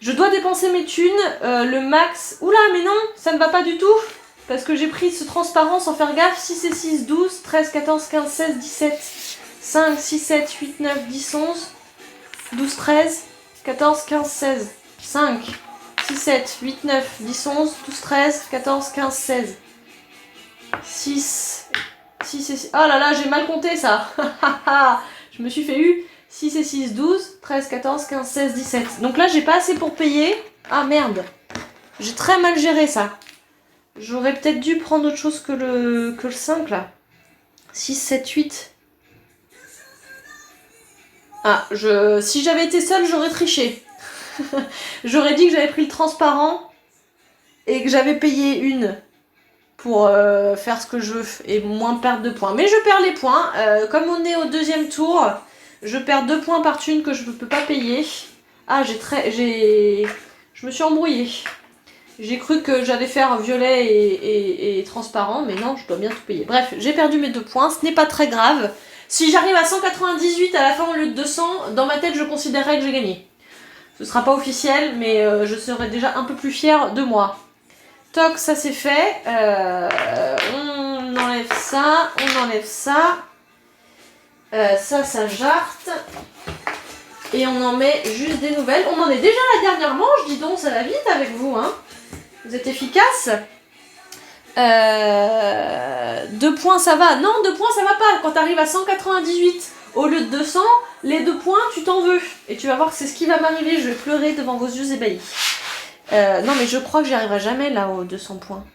Je dois dépenser mes thunes, le max... Oula, mais non, ça ne va pas du tout. Parce que j'ai pris ce transparent sans faire gaffe. 6 et 6, 12, 13, 14, 15, 16, 17, 5, 6, 7, 8, 9, 10, 11, 12, 13, 14, 15, 16, 5, 6, 7, 8, 9, 10, 11, 12, 13, 14, 15, 16, 6 et 6... Oh là là, j'ai mal compté ça. Je me suis fait eu. 6 et 6, 12, 13, 14, 15, 16, 17. Donc là, j'ai pas assez pour payer. Ah merde. J'ai très mal géré ça. J'aurais peut-être dû prendre autre chose que le 5 là. 6, 7, 8. Ah, si j'avais été seule, j'aurais triché. J'aurais dit que j'avais pris le transparent et que j'avais payé une pour faire ce que je veux et moins perdre de points. Mais je perds les points. Comme on est au deuxième tour... Je perds 2 points par thune que je ne peux pas payer. Ah, je me suis embrouillée. J'ai cru que j'allais faire violet et transparent, mais non, je dois bien tout payer. Bref, j'ai perdu mes 2 points, ce n'est pas très grave. Si j'arrive à 198 à la fin au lieu de 200, dans ma tête, je considérerais que j'ai gagné. Ce sera pas officiel, mais je serai déjà un peu plus fière de moi. Toc, ça c'est fait. On enlève ça, on enlève ça. Ça jarte. Et on en met juste des nouvelles. On en est déjà à la dernière manche, dis donc, ça va vite avec vous, hein. Vous êtes efficace. 2 points, ça va. Non, 2 points, ça va pas. Quand t'arrives à 198 au lieu de 200, les 2 points, tu t'en veux. Et tu vas voir que c'est ce qui va m'arriver. Je vais pleurer devant vos yeux ébahis. Non, mais je crois que j'y arriverai jamais là aux 200 points.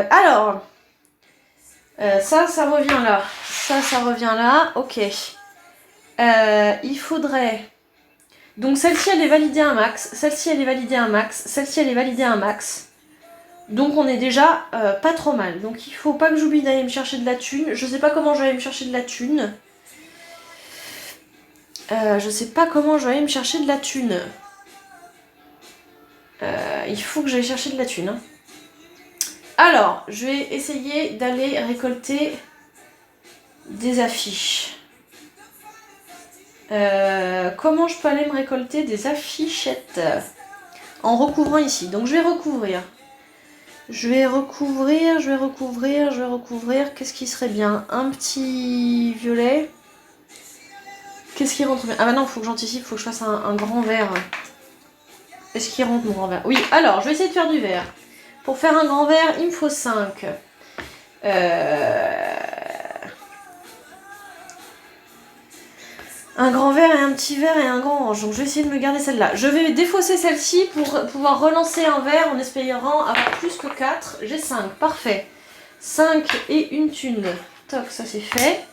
Alors, ça revient là. Ça revient là. Ok. Il faudrait... Donc celle-ci, elle est validée un max. Celle-ci, elle est validée un max. Celle-ci, elle est validée un max. Donc on est déjà pas trop mal. Donc il faut pas que j'oublie d'aller me chercher de la thune. Je sais pas comment je vais aller me chercher de la thune. Je sais pas comment je vais aller me chercher de la thune. Il faut que j'aille chercher de la thune. Hein. Alors, je vais essayer d'aller récolter des affiches. Comment je peux aller me récolter des affichettes? En recouvrant ici. Donc je vais recouvrir. Je vais recouvrir. Qu'est-ce qui serait bien? Un petit violet. Qu'est-ce qui rentre bien? Ah bah non, il faut que j'anticipe, il faut que je fasse un grand vert. Est-ce qu'il rentre mon grand vert? Oui, alors je vais essayer de faire du vert. Pour faire un grand vert, il me faut 5. Un grand vert et un petit vert et un grand orange. Donc je vais essayer de me garder celle-là. Je vais défausser celle-ci pour pouvoir relancer un vert en espérant avoir plus que 4. J'ai 5, parfait. 5 et une thune. Toc, ça c'est fait.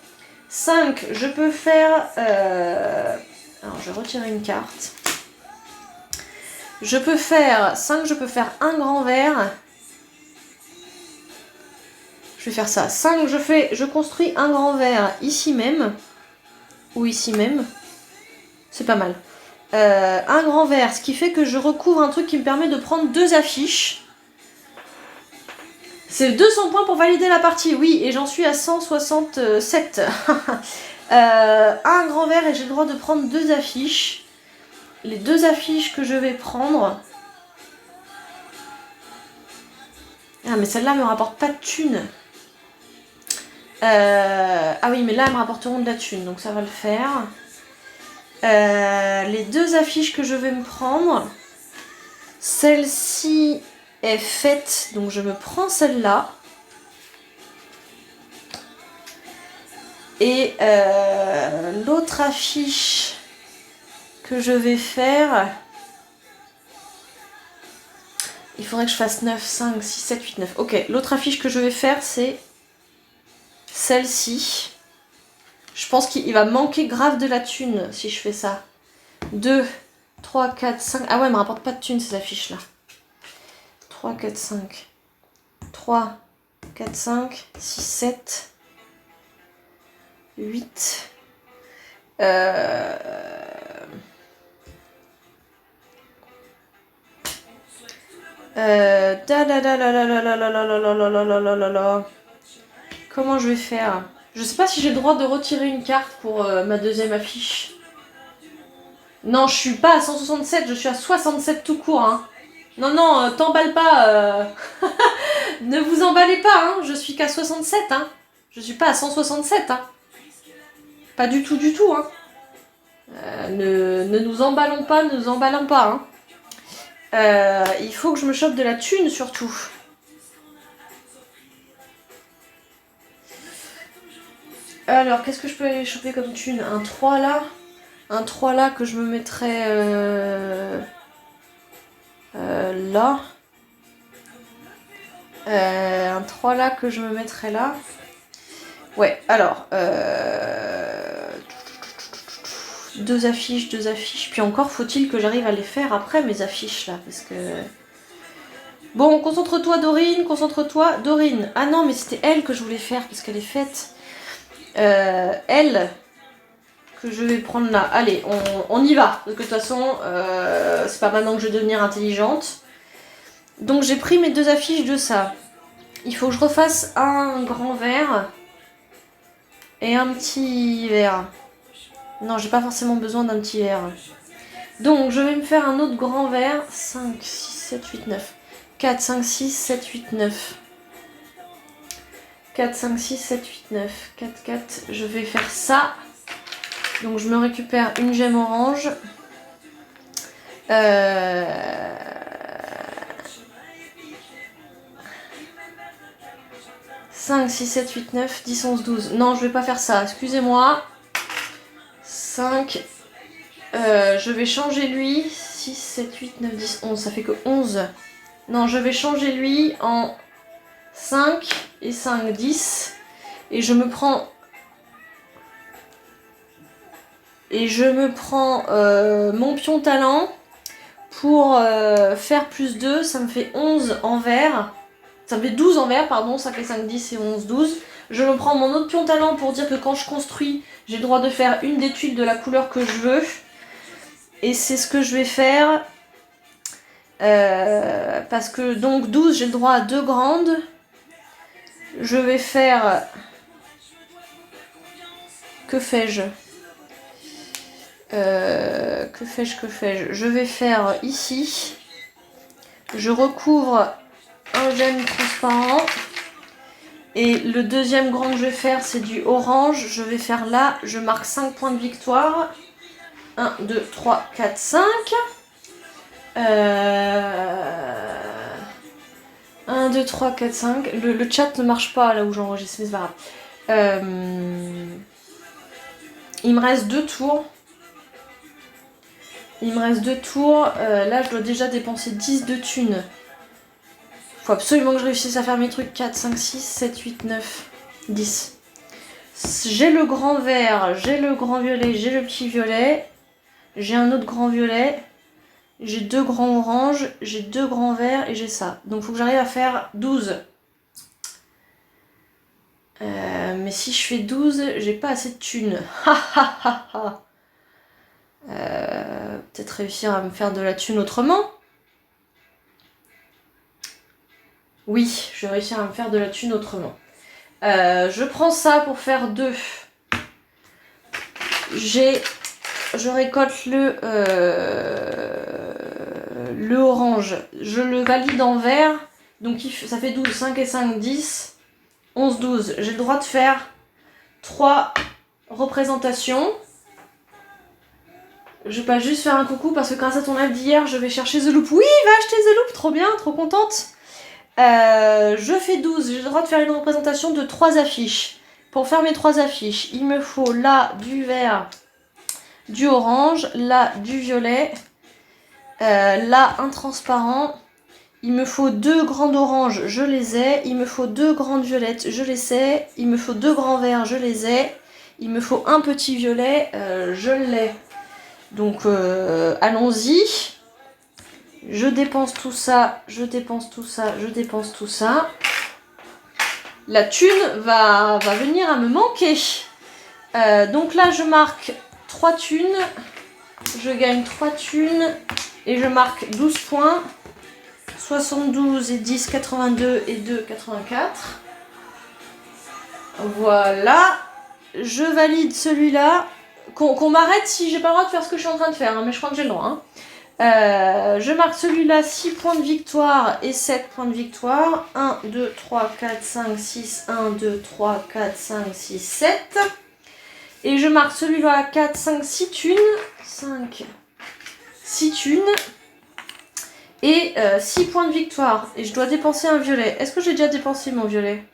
5, je peux faire... Alors je vais retirer une carte. Je peux faire 5, je peux faire un grand vert. Je vais faire ça. 5, je construis un grand vert ici même. Ou ici même. C'est pas mal. Un grand vert, ce qui fait que je recouvre un truc qui me permet de prendre 2 affiches. C'est 200 points pour valider la partie, oui, et j'en suis à 167. Un grand vert et j'ai le droit de prendre 2 affiches. Les 2 affiches que je vais prendre... Ah, mais celle-là me rapporte pas de thunes. Ah oui, mais là, elles me rapporteront de la thune, donc ça va le faire. Les 2 affiches que je vais me prendre, celle-ci est faite, donc je me prends celle-là. Et l'autre affiche que je vais faire, il faudrait que je fasse 9, 5, 6, 7, 8, 9. Ok, l'autre affiche que je vais faire, c'est celle-ci. Je pense qu'il va manquer grave de la thune si je fais ça. 2, 3, 4, 5. Ah ouais, elle me rapporte pas de thune ces affiches-là. 3, 4, 5. 3, 4, 5, 6, 7, 8. Comment je vais faire? Je sais pas si j'ai le droit de retirer une carte pour ma deuxième affiche. Non, je suis pas à 167, je suis à 67 tout court. Hein. Non, non, t'emballe pas. Ne vous emballez pas, hein. Je suis qu'à 67. Hein. Je suis pas à 167. Hein. Pas du tout, Hein. Ne nous emballons pas, ne nous emballons pas. Hein. Il faut que je me chope de la thune surtout. Alors, qu'est-ce que je peux aller choper comme thune? Un 3 là. Un 3 là que je me mettrais là. Un 3 là que je me mettrais là. Ouais, alors. 2 affiches. Puis encore faut-il que j'arrive à les faire après mes affiches là. Parce que... Bon, concentre-toi Dorine, concentre-toi. Dorine. Ah non, mais c'était elle que je voulais faire parce qu'elle est faite. Elle... que je vais prendre là. Allez, on y va. Parce que de toute façon, c'est pas maintenant que je vais devenir intelligente. Donc j'ai pris mes 2 affiches de ça. Il faut que je refasse un grand vert et un petit vert. Non, j'ai pas forcément besoin d'un petit vert. Donc je vais me faire un autre grand vert. 5, 6, 7, 8, 9. 4, 5, 6, 7, 8, 9. 4, 5, 6, 7, 8, 9. 4, 4. Je vais faire ça. Donc je me récupère une gemme orange. 5, 6, 7, 8, 9, 10, 11, 12. Non, je vais pas faire ça, excusez-moi. 5. Je vais changer lui. 6, 7, 8, 9, 10, 11. Ça fait que 11. Non, je vais changer lui en 5 et 5, 10. Et je me prends... mon pion talent pour faire plus 2. Ça me fait 11 en vert. Ça me fait 12 en vert, pardon. 5 et 5, 10 et 11, 12. Je me prends mon autre pion talent pour dire que quand je construis, j'ai le droit de faire une des tuiles de la couleur que je veux. Et c'est ce que je vais faire. Parce que donc 12, j'ai le droit à 2 grandes. Je vais faire... Que fais-je ? Que fais-je ? Je vais faire ici. Je recouvre un gemme transparent. Et le deuxième grand que je vais faire, c'est du orange. Je vais faire là, je marque 5 points de victoire. 1, 2, 3, 4, 5. 1, 2, 3, 4, 5. Le chat ne marche pas là où j'enregistre, mais c'est pas grave. Il me reste 2 tours. Là, je dois déjà dépenser 10 de thunes. Faut absolument que je réussisse à faire mes trucs. 4, 5, 6, 7, 8, 9, 10. J'ai le grand vert, j'ai le grand violet, j'ai le petit violet. J'ai un autre grand violet. J'ai 2 grands oranges, j'ai 2 grands verts et j'ai ça. Donc il faut que j'arrive à faire 12. Mais si je fais 12, j'ai pas assez de thunes. Peut-être réussir à me faire de la thune autrement. Oui, je vais réussir à me faire de la thune autrement. Je prends ça pour faire 2. Je récolte le orange. Je le valide en vert. Donc ça fait 12, 5 et 5, 10, 11, 12. J'ai le droit de faire 3 représentations. Je vais pas juste faire un coucou parce que grâce à ton live d'hier, je vais chercher The Loop. Oui, va acheter The Loop, trop bien, trop contente. Je fais 12, j'ai le droit de faire une représentation de 3 affiches. Pour faire mes 3 affiches, il me faut là du vert, du orange, là du violet, là un transparent. Il me faut 2 grandes oranges, je les ai. Il me faut 2 grandes violettes, je les ai. Il me faut 2 grands verts, je les ai. Il me faut un petit violet, je l'ai. Donc allons-y. Je dépense tout ça, je dépense tout ça, je dépense tout ça. La thune va venir à me manquer. Donc là, je marque 3 thunes. Je gagne 3 thunes. Et je marque 12 points. 72 et 10, 82 et 2, 84. Voilà. Je valide celui-là. Qu'on m'arrête si j'ai pas le droit de faire ce que je suis en train de faire, hein, mais je crois que j'ai le droit. Hein. Je marque celui-là 6 points de victoire et 7 points de victoire. 1, 2, 3, 4, 5, 6. 1, 2, 3, 4, 5, 6, 7. Et je marque celui-là 4, 5, 6 thunes. 5, 6 thunes. Et 6 points de victoire. Et je dois dépenser un violet. Est-ce que j'ai déjà dépensé mon violet?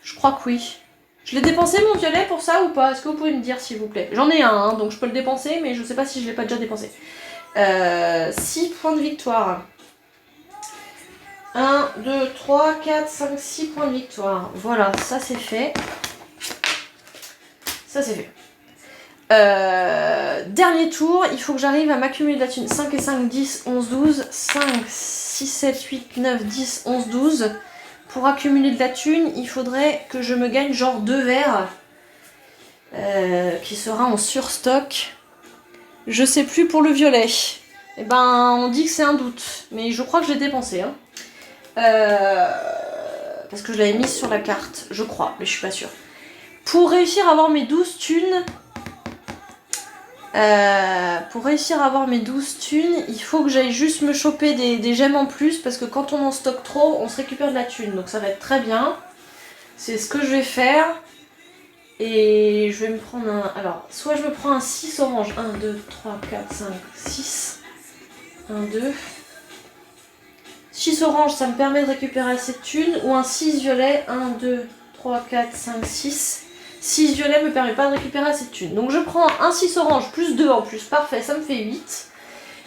Je crois que oui. Je l'ai dépensé mon violet pour ça ou pas? Est-ce que vous pouvez me dire s'il vous plaît? J'en ai un, hein, donc je peux le dépenser, mais je sais pas si je l'ai pas déjà dépensé. 6 points de victoire. 1, 2, 3, 4, 5, 6 points de victoire. Voilà, ça c'est fait. Ça c'est fait. Dernier tour, il faut que j'arrive à m'accumuler de la thune. 5 et 5, 10, 11, 12. 5, 6, 7, 8, 9, 10, 11, 12. Pour accumuler de la thune, il faudrait que je me gagne genre 2 verres. Qui sera en surstock. Je sais plus pour le violet. Eh ben, on dit que c'est un doute. Mais je crois que je l'ai dépensé. Hein. Parce que je l'avais mise sur la carte. Je crois, mais je suis pas sûre. Pour réussir à avoir mes 12 thunes... il faut que j'aille juste me choper des gemmes en plus. Parce que quand on en stocke trop, on se récupère de la thune. Donc ça va être très bien. C'est ce que je vais faire. Et je vais me prendre un... Alors, soit je me prends un 6 orange. 1, 2, 3, 4, 5, 6. 1, 2. 6 orange, ça me permet de récupérer cette thune. Ou un 6 violet. 1, 2, 3, 4, 5, 6. 6 violet me permet pas de récupérer cette thune. Donc je prends un 6 orange plus 2 en plus. Parfait, ça me fait 8.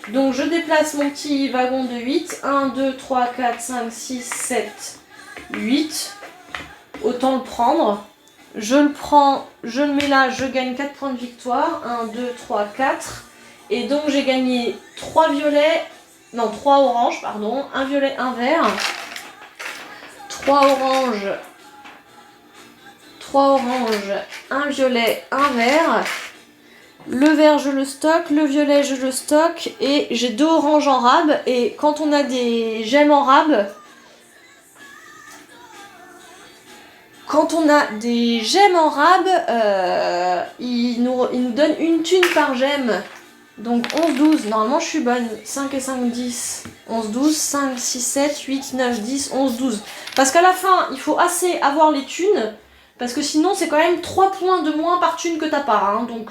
Donc je déplace mon petit wagon de 8. 1, 2, 3, 4, 5, 6, 7, 8. Autant le prendre. Je le prends, je le mets là, je gagne 4 points de victoire. 1, 2, 3, 4. Et donc j'ai gagné 3 violets, non 3 oranges, pardon. Un violet, un vert. 3 oranges. 3 oranges, un violet, un vert. Le vert je le stocke, le violet je le stocke. Et j'ai 2 oranges en rab. Et quand on a des gemmes en rab... il nous donne une thune par gemme. Donc 11, 12, normalement je suis bonne. 5 et 5, 10. 11, 12, 5, 6, 7, 8, 9, 10, 11, 12. Parce qu'à la fin, il faut assez avoir les thunes. Parce que sinon, c'est quand même 3 points de moins par thune que t'as pas. Hein. Donc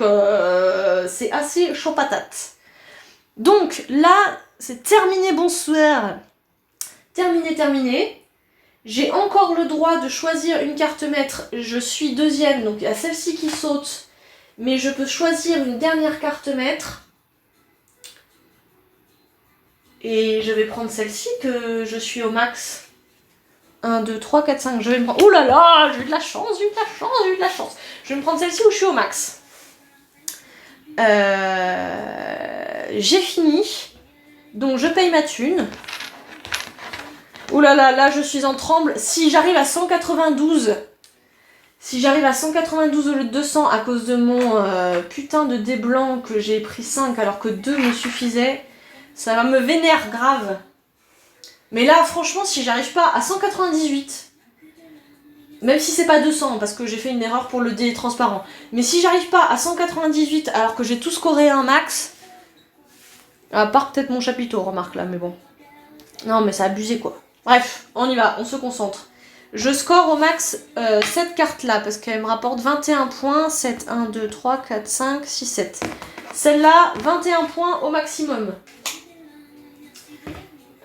c'est assez chaud patate. Donc là, c'est terminé, bonsoir. Terminé. J'ai encore le droit de choisir une carte maître. Je suis deuxième, donc il y a celle-ci qui saute. Mais je peux choisir une dernière carte maître. Et je vais prendre celle-ci que je suis au max. 1, 2, 3, 4, 5. Je vais me prendre... Ouh là là, j'ai eu de la chance. Je vais me prendre celle-ci où je suis au max. J'ai fini. Donc je paye ma thune. Ouh là là, là je suis en tremble. Si j'arrive à 192... Si j'arrive à 192 au lieu de 200 à cause de mon putain de dé blanc que j'ai pris 5 alors que 2 me suffisaient, ça va me vénère grave. Mais là, franchement, si j'arrive pas à 198, même si c'est pas 200 parce que j'ai fait une erreur pour le dé transparent, mais si j'arrive pas à 198 alors que j'ai tout scoré un max, à part peut-être mon chapiteau, remarque là, mais bon. Non, mais c'est abusé quoi. Bref, on y va, on se concentre. Je score au max cette carte-là, parce qu'elle me rapporte 21 points. 7, 1, 2, 3, 4, 5, 6, 7. Celle-là, 21 points au maximum.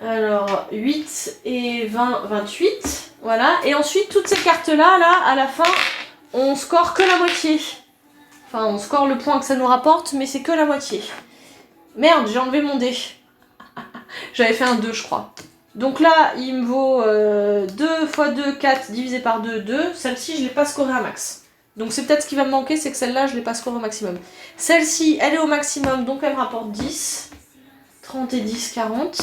Alors, 8 et 20, 28. Voilà. Et ensuite, toutes ces cartes-là, là, à la fin, on score que la moitié. Enfin, on score le point que ça nous rapporte, mais c'est que la moitié. Merde, j'ai enlevé mon dé. J'avais fait un 2, je crois. Donc là, il me vaut 2 x 2, 4 divisé par 2, 2. Celle-ci, je ne l'ai pas scorée à max. Donc c'est peut-être ce qui va me manquer, c'est que celle-là, je ne l'ai pas scorée au maximum. Celle-ci, elle est au maximum, donc elle me rapporte 10. 30 et 10, 40.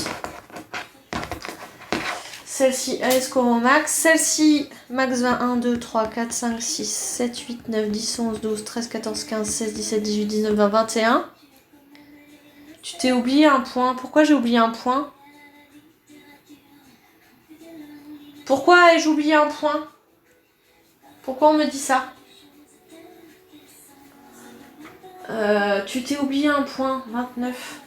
Celle-ci, elle est scorée au max. Celle-ci, max 20, 1, 2, 3, 4, 5, 6, 7, 8, 9, 10, 11, 12, 13, 14, 15, 16, 17, 18, 19, 20, 21. Tu t'es oublié un point. Pourquoi j'ai oublié un point ? Pourquoi ai-je oublié un point ? Pourquoi on me dit ça ? Tu t'es oublié un point, 29.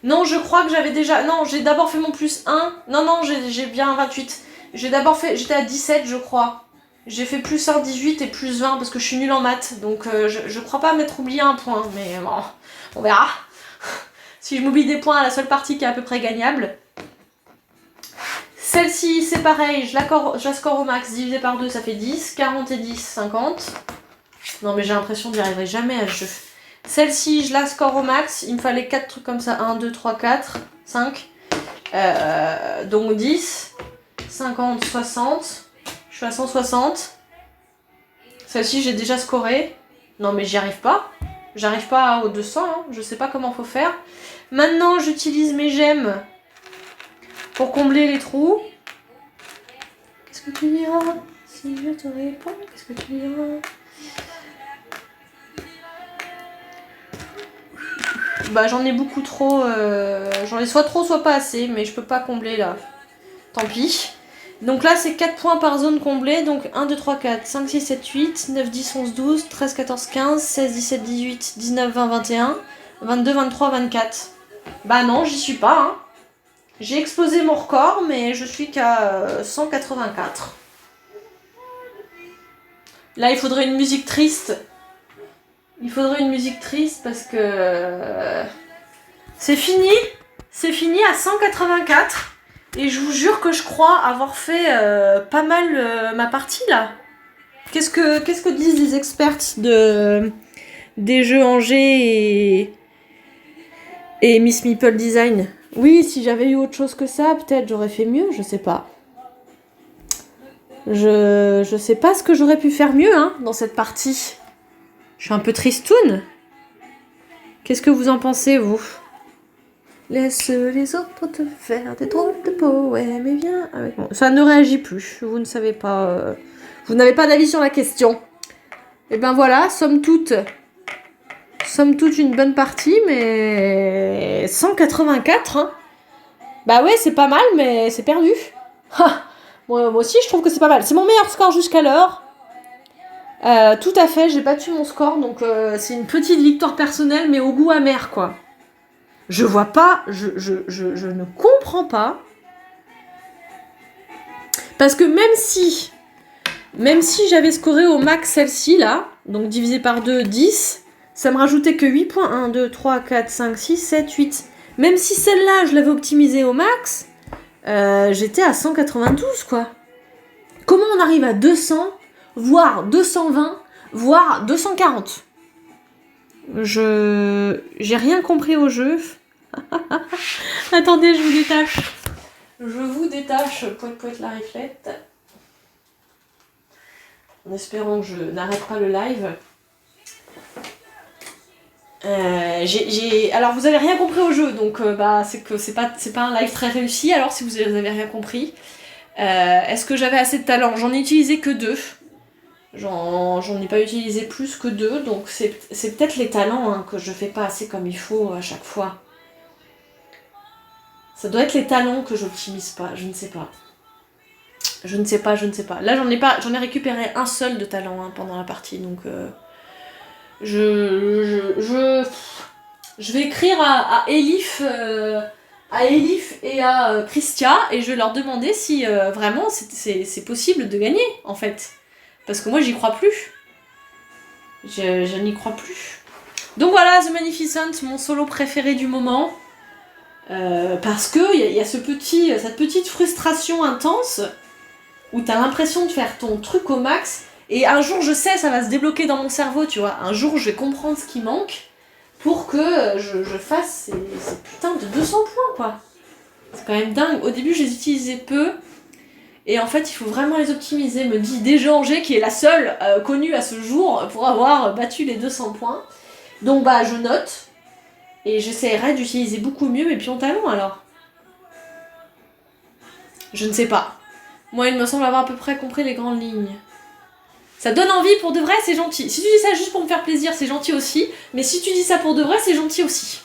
Non, je crois que j'avais déjà... Non, j'ai d'abord fait mon plus 1. Non, j'ai bien 28. J'ai d'abord fait... J'étais à 17, je crois. J'ai fait plus 1, 18 et plus 20 parce que je suis nulle en maths. Donc je crois pas m'être oublié un point. Mais bon, on verra. Si je m'oublie des points à la seule partie qui est à peu près gagnable. Celle-ci, c'est pareil, je la score au max, divisé par 2, ça fait 10. 40 et 10, 50. Non mais j'ai l'impression que j'y arriverai jamais à ce jeu. Celle-ci, je la score au max, il me fallait 4 trucs comme ça. 1, 2, 3, 4, 5. Donc 10, 50, 60. Je suis à 160. Celle-ci, j'ai déjà scoré. Non mais j'y arrive pas. J'arrive pas aux 200, hein. Je sais pas comment faut faire. Maintenant, j'utilise mes gemmes pour combler les trous. Qu'est-ce que tu diras si je te réponds? Qu'est-ce que tu diras? Bah j'en ai beaucoup trop. J'en ai soit trop, soit pas assez, mais je peux pas combler là. Tant pis. Donc là, c'est 4 points par zone comblée. Donc 1, 2, 3, 4, 5, 6, 7, 8, 9, 10, 11, 12, 13, 14, 15, 16, 17, 18, 19, 20, 21, 22, 23, 24. Bah non, j'y suis pas, hein. J'ai explosé mon record, mais je suis qu'à 184. Là, il faudrait une musique triste. Il faudrait une musique triste parce que... C'est fini à 184. Et je vous jure que je crois avoir fait pas mal ma partie là. Qu'est-ce que disent les expertes des jeux Angers et Miss Meeple Design? Oui, si j'avais eu autre chose que ça, peut-être j'aurais fait mieux, je sais pas. Je sais pas ce que j'aurais pu faire mieux dans cette partie. Je suis un peu tristoune. Qu'est-ce que vous en pensez, vous? Laisse les autres te faire des drôles de poèmes et viens avec moi. Ça ne réagit plus. Vous ne savez pas. Vous n'avez pas d'avis sur la question. Et ben voilà, somme toute une bonne partie, mais 184. Hein. Bah ouais, c'est pas mal, mais c'est perdu. Moi aussi, je trouve que c'est pas mal. C'est mon meilleur score jusqu'à l'heure. Tout à fait, j'ai battu mon score, donc c'est une petite victoire personnelle, mais au goût amer, quoi. Je vois pas, je ne comprends pas. Parce que même si j'avais scoré au max celle-ci, là, donc divisé par 2, 10, ça me rajoutait que 8 points. 1, 2, 3, 4, 5, 6, 7, 8. Même si celle-là, je l'avais optimisée au max, j'étais à 192, quoi. Comment on arrive à 200, voire 220, voire 240 ? J'ai rien compris au jeu. Attendez, je vous détache. Poète la riflette. En espérant que je n'arrête pas le live. Alors vous avez rien compris au jeu, donc c'est que c'est pas un live très réussi. Alors si vous avez rien compris, est-ce que j'avais assez de talent? J'en ai utilisé que 2. J'en ai pas utilisé plus que 2, donc c'est peut-être les talents que je fais pas assez comme il faut à chaque fois. Ça doit être les talents que j'optimise pas, je ne sais pas. Je ne sais pas. Là j'en ai récupéré un seul de talent pendant la partie, donc je vais écrire à Elif et à Christia et je vais leur demander si vraiment c'est possible de gagner en fait. Parce que moi j'y crois plus. Je n'y crois plus. Donc voilà, The Magnificent, mon solo préféré du moment. Parce que il y a cette petite frustration intense où t'as l'impression de faire ton truc au max et un jour je sais ça va se débloquer dans mon cerveau, tu vois. Un jour je vais comprendre ce qui manque pour que je fasse ces putains de 200 points, quoi. C'est quand même dingue. Au début je les utilisais peu. Et en fait, il faut vraiment les optimiser, me dit déjà Angers, qui est la seule connue à ce jour pour avoir battu les 200 points. Donc je note. Et j'essaierai d'utiliser beaucoup mieux mes pions talons, alors. Je ne sais pas. Moi, il me semble avoir à peu près compris les grandes lignes. Ça donne envie, pour de vrai, c'est gentil. Si tu dis ça juste pour me faire plaisir, c'est gentil aussi. Mais si tu dis ça pour de vrai, c'est gentil aussi.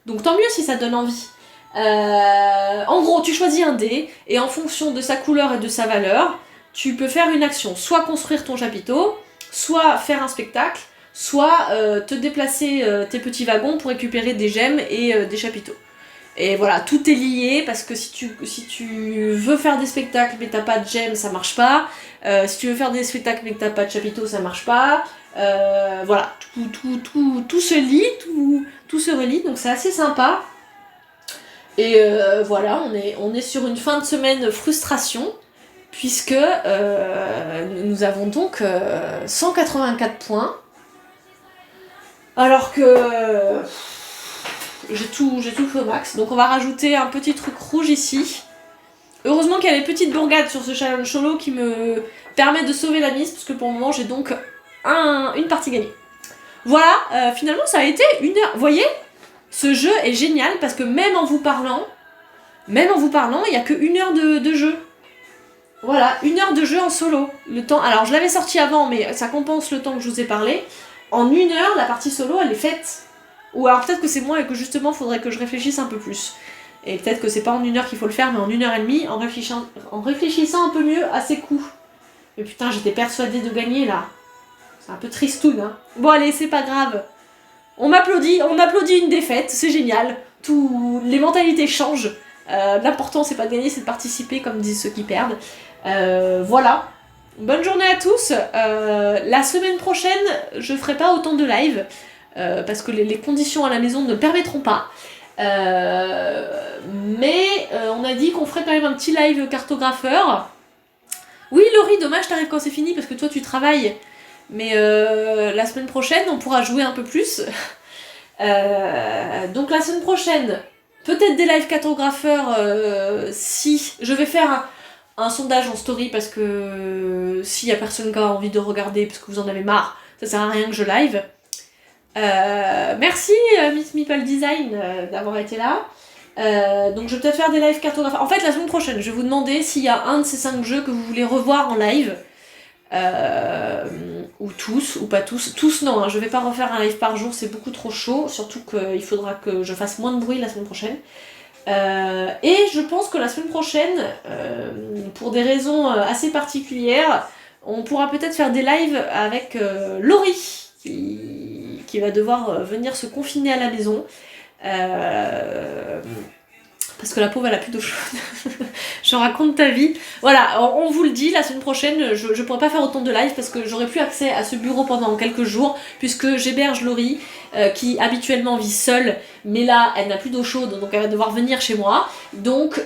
Donc tant mieux si ça donne envie. En gros, tu choisis un dé, et en fonction de sa couleur et de sa valeur, tu peux faire une action. Soit construire ton chapiteau, soit faire un spectacle, soit te déplacer tes petits wagons pour récupérer des gemmes et des chapiteaux. Et voilà, tout est lié, parce que si tu veux faire des spectacles mais t'as pas de gemmes, ça marche pas. Si tu veux faire des spectacles mais que t'as pas de chapiteaux, ça marche pas. Voilà, tout se lie, tout se relie, donc c'est assez sympa. Et voilà, on est sur une fin de semaine frustration, puisque nous avons donc 184 points, alors que j'ai tout fait au max. Donc on va rajouter un petit truc rouge ici. Heureusement qu'il y a les petites bourgades sur ce challenge solo qui me permet de sauver la mise, parce que pour le moment j'ai donc une partie gagnée. Voilà, finalement ça a été 1 heure. Vous voyez ? Ce jeu est génial parce que même en vous parlant, il n'y a que 1 heure de jeu. Voilà, 1 heure de jeu en solo. Le temps. Alors je l'avais sorti avant, mais ça compense le temps que je vous ai parlé. En 1 heure, la partie solo, elle est faite. Ou alors peut-être que c'est moi et que justement, il faudrait que je réfléchisse un peu plus. Et peut-être que c'est pas en 1 heure qu'il faut le faire, mais en 1h30, en réfléchissant un peu mieux à ses coups. Mais putain, j'étais persuadée de gagner là. C'est un peu tristoun, hein. Bon allez, c'est pas grave. On applaudit une défaite, c'est génial. Les mentalités changent. L'important c'est pas de gagner, c'est de participer, comme disent ceux qui perdent. Voilà. Bonne journée à tous. La semaine prochaine, je ferai pas autant de live parce que les conditions à la maison ne permettront pas. Mais on a dit qu'on ferait quand même un petit live cartographeur. Oui, Laurie, dommage, t'arrives quand c'est fini parce que toi tu travailles. Mais la semaine prochaine, on pourra jouer un peu plus. Donc la semaine prochaine, peut-être des live cartographeurs si je vais faire un sondage en story parce que s'il y a personne qui a envie de regarder parce que vous en avez marre, ça sert à rien que je live. Merci Miss Meeple Design d'avoir été là. Donc je vais peut-être faire des live cartographeurs. En fait, la semaine prochaine, je vais vous demander s'il y a un de ces 5 jeux que vous voulez revoir en live. Ou tous, ou pas tous. Tous non, hein, je vais pas refaire un live par jour, c'est beaucoup trop chaud, surtout qu'il faudra que je fasse moins de bruit la semaine prochaine. Et je pense que la semaine prochaine, pour des raisons assez particulières, on pourra peut-être faire des lives avec Laurie, qui va devoir venir se confiner à la maison. Parce que la pauvre elle a plus d'eau chaude. Je raconte ta vie. Voilà, on vous le dit, la semaine prochaine, je pourrai pas faire autant de live parce que j'aurai plus accès à ce bureau pendant quelques jours, puisque j'héberge Laurie, qui habituellement vit seule, mais là, elle n'a plus d'eau chaude, donc elle va devoir venir chez moi. Donc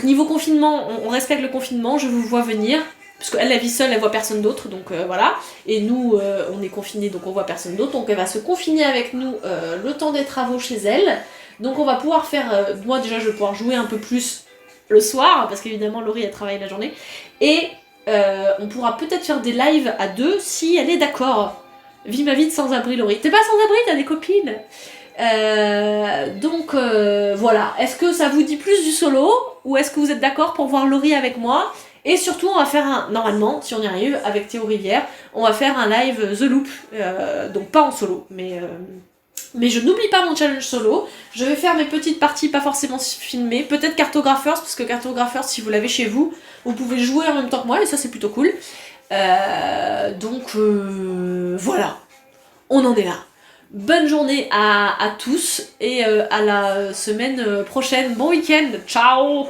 niveau confinement, on respecte le confinement, je vous vois venir. Parce qu'elle vit seule, elle voit personne d'autre, donc voilà. Et nous, on est confinés, donc on voit personne d'autre. Donc elle va se confiner avec nous le temps des travaux chez elle. Donc on va pouvoir faire... moi déjà, je vais pouvoir jouer un peu plus le soir, parce qu'évidemment, Laurie, elle travaille la journée. Et on pourra peut-être faire des lives à 2 si elle est d'accord. Vis ma vie de sans-abri, Laurie. T'es pas sans-abri, t'as des copines. Donc voilà. Est-ce que ça vous dit plus du solo, ou est-ce que vous êtes d'accord pour voir Laurie avec moi? Et surtout, on va faire normalement, si on y arrive, avec Théo Rivière, on va faire un live The Loop, donc pas en solo, mais je n'oublie pas mon challenge solo. Je vais faire mes petites parties, pas forcément filmées, peut-être Cartographers, parce que Cartographers, si vous l'avez chez vous, vous pouvez jouer en même temps que moi, et ça c'est plutôt cool. Donc voilà, on en est là. Bonne journée à tous, et à la semaine prochaine. Bon week-end, ciao!